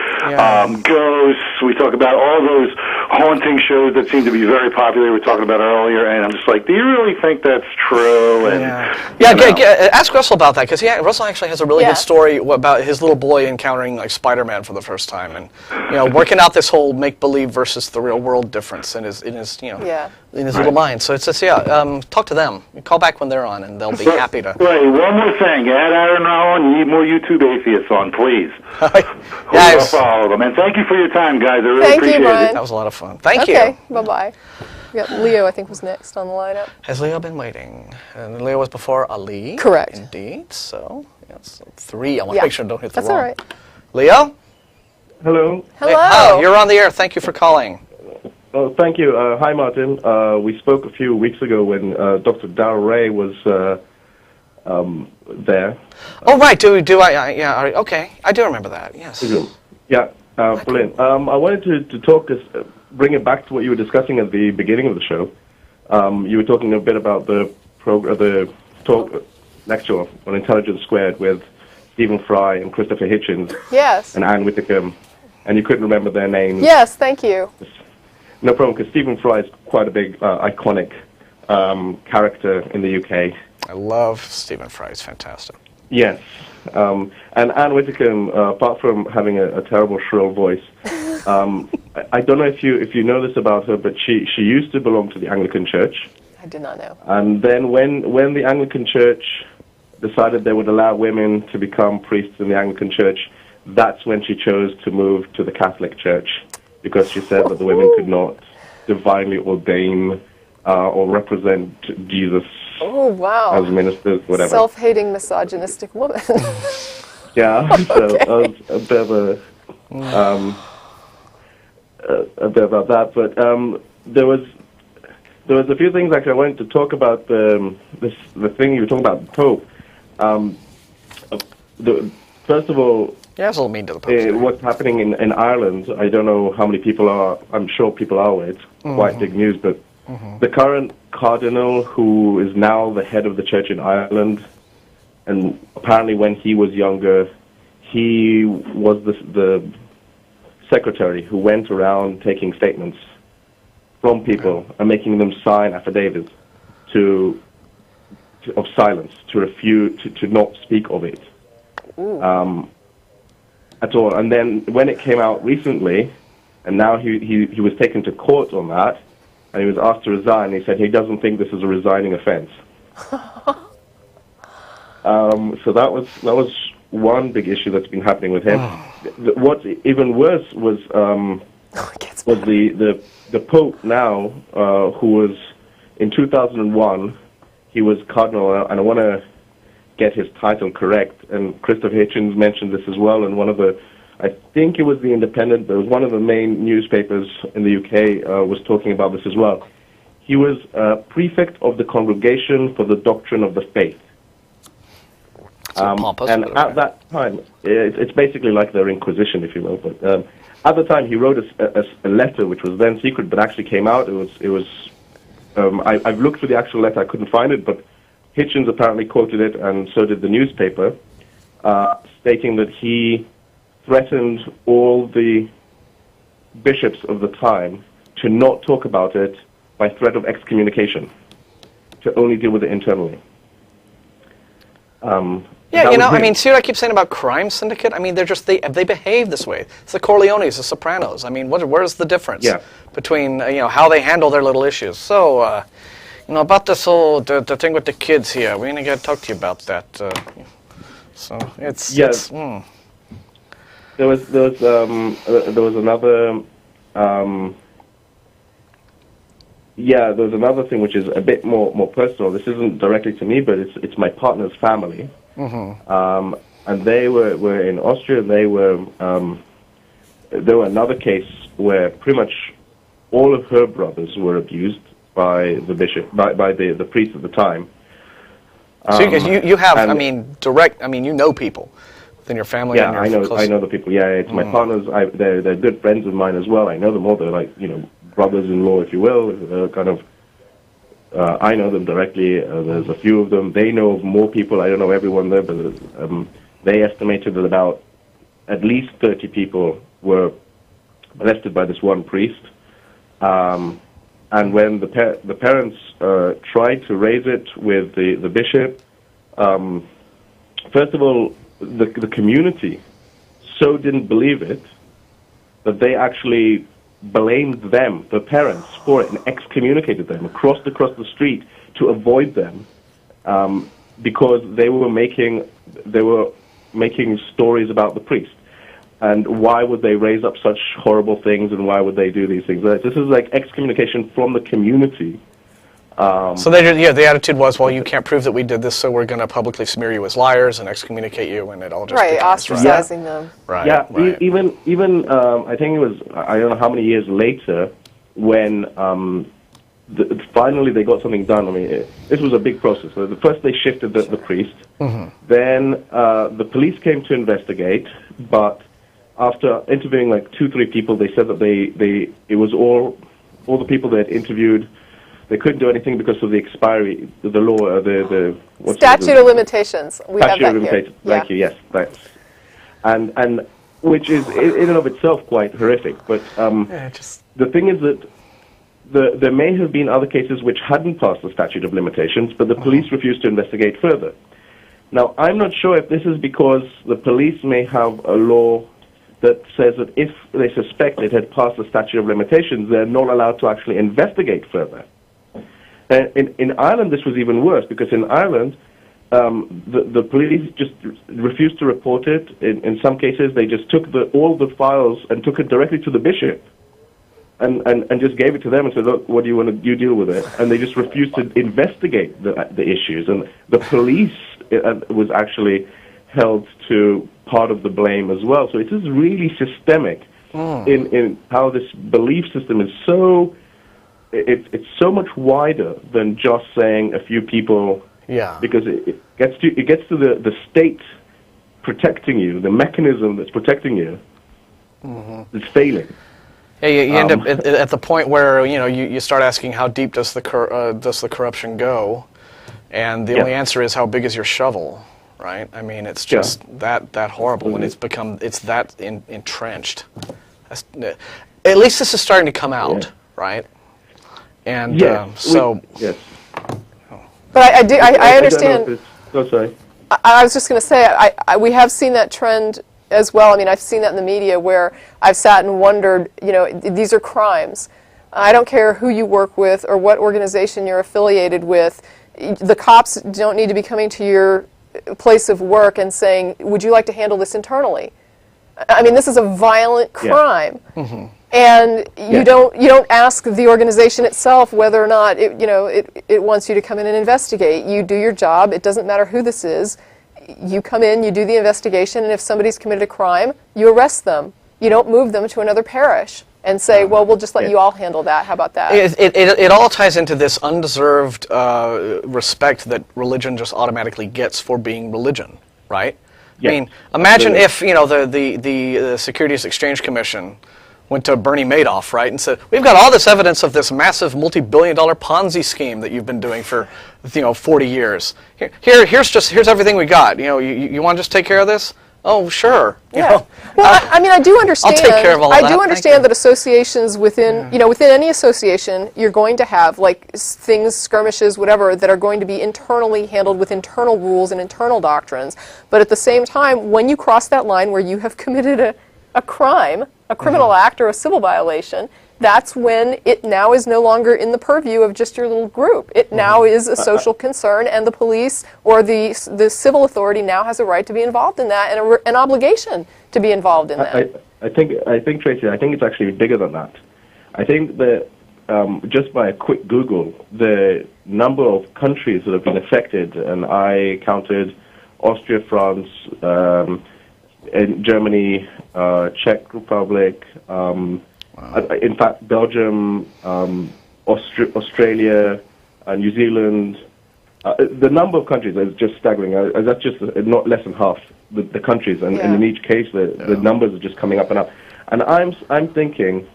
ghosts, we talk about all those haunting shows that seem to be very popular we were talking about earlier, and I'm just like, do you really think that's true? And ask Russell about that, because Russell actually has a really good story about his little boy encountering like Spider-Man for the first time, and working out this whole make-believe versus the real world difference in his little mind. So it's just talk to them. Call back when they're on, and they'll be happy to. Right. One more thing. Add Aaron on. You need more YouTube atheists on, please. Guys, follow them. And thank you for your time, guys. I really appreciate it. Brian. That was a lot of fun. Thank you. Okay. Bye-bye. We got Leo, I think, was next on the lineup. Has Leo been waiting? And Leo was before Ali. Correct. Indeed. So that's 3. I want to make sure I don't hit the That's wrong. all right. Leo? Hello. Hello. You're on the air. Thank you for calling. Oh, thank you. Hi, Martin. We spoke a few weeks ago when Dr. Darrell Ray was there. Oh, right. Do I? Okay. I do remember that. Yes. Yeah. Brilliant. I wanted to talk, bring it back to what you were discussing at the beginning of the show. You were talking a bit about the talk lecture on Intelligence Squared with Stephen Fry and Christopher Hitchens. Yes. And Ann Whitcomb, and you couldn't remember their names. Yes, thank you. No problem, because Stephen Fry is quite a big, iconic character in the UK. I love Stephen Fry. He's fantastic. Yes. And Ann Whitcomb, apart from having a terrible shrill voice, I don't know if you know this about her, but she used to belong to the Anglican Church. I did not know. And then when the Anglican Church decided they would allow women to become priests in the Anglican Church, that's when she chose to move to the Catholic Church, because she said that the women could not divinely ordain or represent Jesus as ministers, whatever. Self-hating, misogynistic woman. Yeah, so a bit of a bit about that, but there was a few things actually I wanted to talk about. The thing you were talking about, the Pope. First of all, it's a little mean to the Pope. What's happening in Ireland? I don't know how many people are. I'm sure people are aware. It's quite big news, but the current cardinal, who is now the head of the church in Ireland, and apparently when he was younger, he was the secretary who went around taking statements from people and making them sign affidavits of silence, to refuse, to not speak of it at all. And then when it came out recently, and now he was taken to court on that, and he was asked to resign, he said he doesn't think this is a resigning offense. So that was one big issue that's been happening with him. What's even worse was the Pope now, who was in 2001, he was cardinal, and I want to get his title correct, and Christopher Hitchens mentioned this as well in one of the, I think it was The Independent, but it was one of the main newspapers in the UK was talking about this as well. He was prefect of the Congregation for the Doctrine of the Faith. And at that time, it's basically like their Inquisition, if you will. But at the time, he wrote a letter which was then secret, but actually came out. It was. I've looked for the actual letter. I couldn't find it, but Hitchens apparently quoted it, and so did the newspaper, stating that he threatened all the bishops of the time to not talk about it by threat of excommunication, to only deal with it internally. See what I keep saying about crime syndicate? I mean, they behave this way. It's the Corleones, the Sopranos. I mean, where's the difference between how they handle their little issues? So, about this whole the thing with the kids here. We ain't got to talk to you about that. So it's There was another. There was another thing which is a bit more personal. This isn't directly to me, but it's my partner's family. Mm-hmm. And they were in Austria. And there were another case where pretty much all of her brothers were abused by the bishop, by the priest at the time. So you have, you know people within your family. Yeah, and I know the people. Yeah, it's my partners. They're good friends of mine as well. I know them all. They're like brothers-in-law, if you will. I know them directly. There's a few of them. They know of more people. I don't know everyone there, but they estimated that about at least 30 people were molested by this one priest. And when the parents tried to raise it with the bishop, first of all, the community so didn't believe it that they actually blamed them, the parents, for it and excommunicated them across the street to avoid them, because they were making stories about the priest. And why would they raise up such horrible things, and why would they do these things? This is like excommunication from the community. So the attitude was, well, you can't prove that we did this, so we're going to publicly smear you as liars and excommunicate you, and it all just ostracizing them. Right. Yeah. Right. Even I think it was, I don't know how many years later, when finally they got something done. I mean, this was a big process. So first they shifted the priest. Mm-hmm. Then the police came to investigate, but after interviewing like 2-3 people, they said that it was all the people they had interviewed. They couldn't do anything because of the expiry, the law, the statute of limitations. We have statute that of limitations. here. Thank you. Yes, thanks. And which is in and of itself quite horrific. But the thing is that there may have been other cases which hadn't passed the statute of limitations, but the police refused to investigate further. Now, I'm not sure if this is because the police may have a law that says that if they suspect it had passed the statute of limitations, they're not allowed to actually investigate further. In Ireland, this was even worse, because in Ireland, the police just refused to report it. In some cases, they just took all the files and took it directly to the bishop and just gave it to them and said, look, what do you want to deal with it? And they just refused to investigate the issues. And the police was actually held to part of the blame as well. So it is really systemic in how this belief system is so... It's so much wider than just saying a few people. Yeah. Because it gets to the state protecting you, the mechanism that's protecting you, is failing. Yeah, you end up at the point where you start asking how deep does the corruption go, and the only answer is how big is your shovel, right? I mean, it's just that horrible when it's that entrenched. At least this is starting to come out, right? And so. Yes. But I understand. Oh, sorry. I was just going to say, we have seen that trend as well. I mean, I've seen that in the media where I've sat and wondered, these are crimes. I don't care who you work with or what organization you're affiliated with. The cops don't need to be coming to your place of work and saying, would you like to handle this internally? I mean, this is a violent crime. Yeah. Mm-hmm. And you don't ask the organization itself whether or not it wants you to come in and investigate. You do your job. It doesn't matter who this is. You come in, you do the investigation, and if somebody's committed a crime, you arrest them. You don't move them to another parish and say, well, we'll just let you all handle that. How about that? It all ties into this undeserved respect that religion just automatically gets for being religion, right? Yeah. I mean, imagine if the Securities Exchange Commission went to Bernie Madoff, right, and said, we've got all this evidence of this massive multi-billion-dollar Ponzi scheme that you've been doing for 40 years. Here's everything we got. You want to just take care of this? Oh, sure. Yeah. I mean, I do understand. I'll take care of all that. I do understand that associations within any association, you're going to have things, skirmishes, whatever, that are going to be internally handled with internal rules and internal doctrines. But at the same time, when you cross that line where you have committed a crime, a criminal act or a civil violation, that's when it now is no longer in the purview of just your little group. It now is a social concern, and the police or the civil authority now has a right to be involved in that, and an obligation to be involved in that. I think, Tracy, I think it's actually bigger than that. I think that just by a quick Google, the number of countries that have been affected, and I counted Austria, France, Germany, Czech Republic, in fact, Belgium, Australia, New Zealand. The number of countries is just staggering. That's just not less than half the countries, and in each case, the numbers are just coming up and up. And I'm thinking,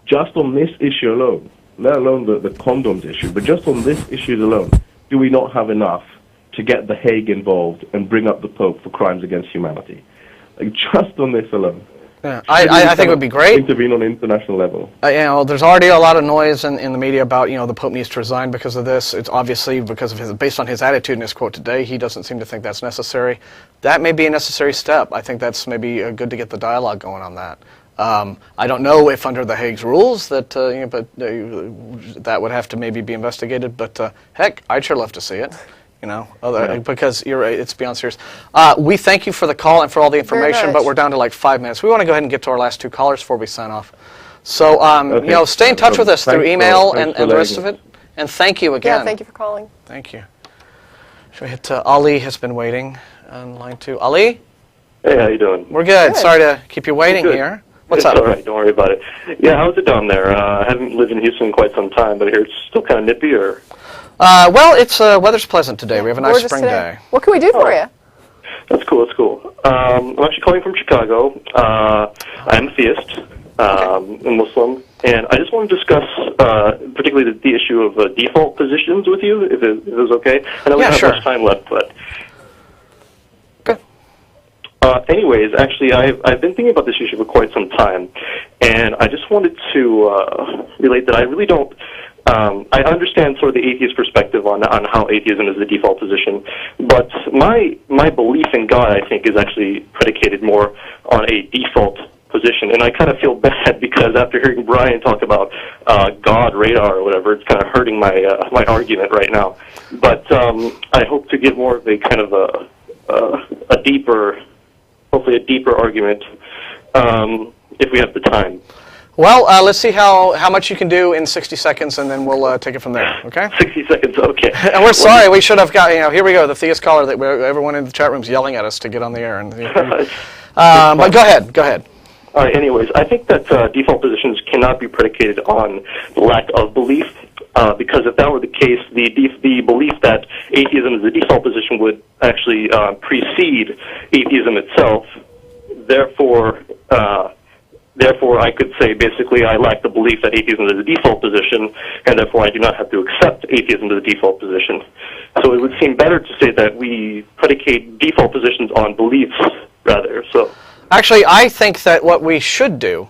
just on this issue alone, let alone the condoms issue, but just on this issue alone, do we not have enough to get The Hague involved and bring up the Pope for crimes against humanity? Like, just on this alone. Yeah, I think it would be great. Intervene on an international level. There's already a lot of noise in the media about, the Pope needs to resign because of this. It's obviously because of based on his attitude in his quote today, he doesn't seem to think that's necessary. That may be a necessary step. I think that's maybe good to get the dialogue going on that. I don't know if under the Hague's rules that, that would have to maybe be investigated. But heck, I'd sure love to see it. Because you're right, it's beyond serious. We thank you for the call and for all the information, but we're down to like 5 minutes. We want to go ahead and get to our last 2 callers before we sign off. So, stay in touch with us through email and the rest of it. And thank you again. Yeah, thank you for calling. Thank you. Should we hit Ali has been waiting on line 2. Ali? Hey, how you doing? We're good. Sorry to keep you waiting here. What's up? All right, don't worry about it. Yeah, how's it down there? I haven't lived in Houston in quite some time, but I hear it's still kind of nippy, or? Well, it's weather's pleasant today. We have a nice spring day. What can we do for you? That's cool. That's cool. I'm actually calling from Chicago. I'm a theist, a Muslim, and I just want to discuss particularly the issue of default positions with you, if it was okay. I know we don't have much time left, but. Anyways, actually, I've been thinking about this issue for quite some time, and I just wanted to relate that I really don't. I understand sort of the atheist perspective on how atheism is the default position, but my belief in God, I think, is actually predicated more on a default position, and I kind of feel bad because after hearing Brian talk about God radar or whatever, it's kind of hurting my argument right now. But I hope to give more of a kind of a deeper. Hopefully a deeper argument if we have the time. Well, let's see how much you can do in 60 seconds, and then we'll take it from there, okay? 60 seconds, okay. And we're sorry, we should have got, here we go, the theist caller, that everyone in the chat room's yelling at us to get on the air. And but go ahead. All right, anyways, I think that default positions cannot be predicated on lack of belief, because if that were the case, the belief that atheism is the default position would actually precede atheism itself. Therefore, I could say basically I lack the belief that atheism is the default position, and therefore I do not have to accept atheism as the default position. So it would seem better to say that we predicate default positions on beliefs rather. So. Actually, I think that what we should do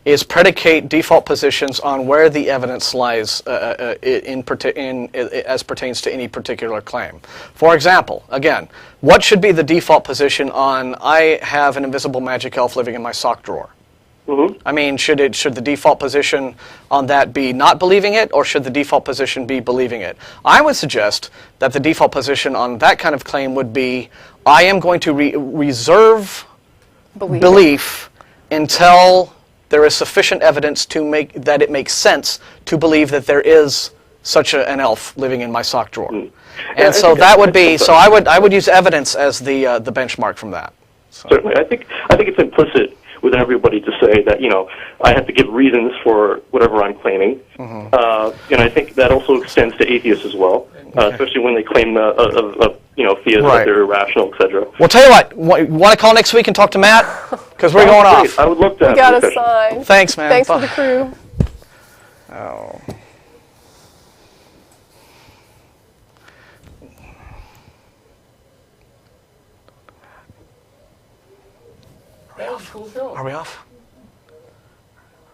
is predicate default positions on where the evidence lies as pertains to any particular claim. For example, again, what should be the default position on I have an invisible magic elf living in my sock drawer? Mm-hmm. I mean, should the default position on that be not believing it, or should the default position be believing it? I would suggest that the default position on that kind of claim would be I am going to reserve belief until there is sufficient evidence to make that it makes sense to believe that there is such an elf living in my sock drawer. And so that would be, so I would use evidence as the benchmark from that. So. Certainly. I think it's implicit with everybody to say that, I have to give reasons for whatever I'm claiming. Mm-hmm. And I think that also extends to atheists as well, especially when they claim theism, that they're irrational, etc. Well, tell you what, you want to call next week and talk to Matt? Because we're going off. I would love to have got a sign. Thanks, man. Thanks for the crew. Oh. Are we off?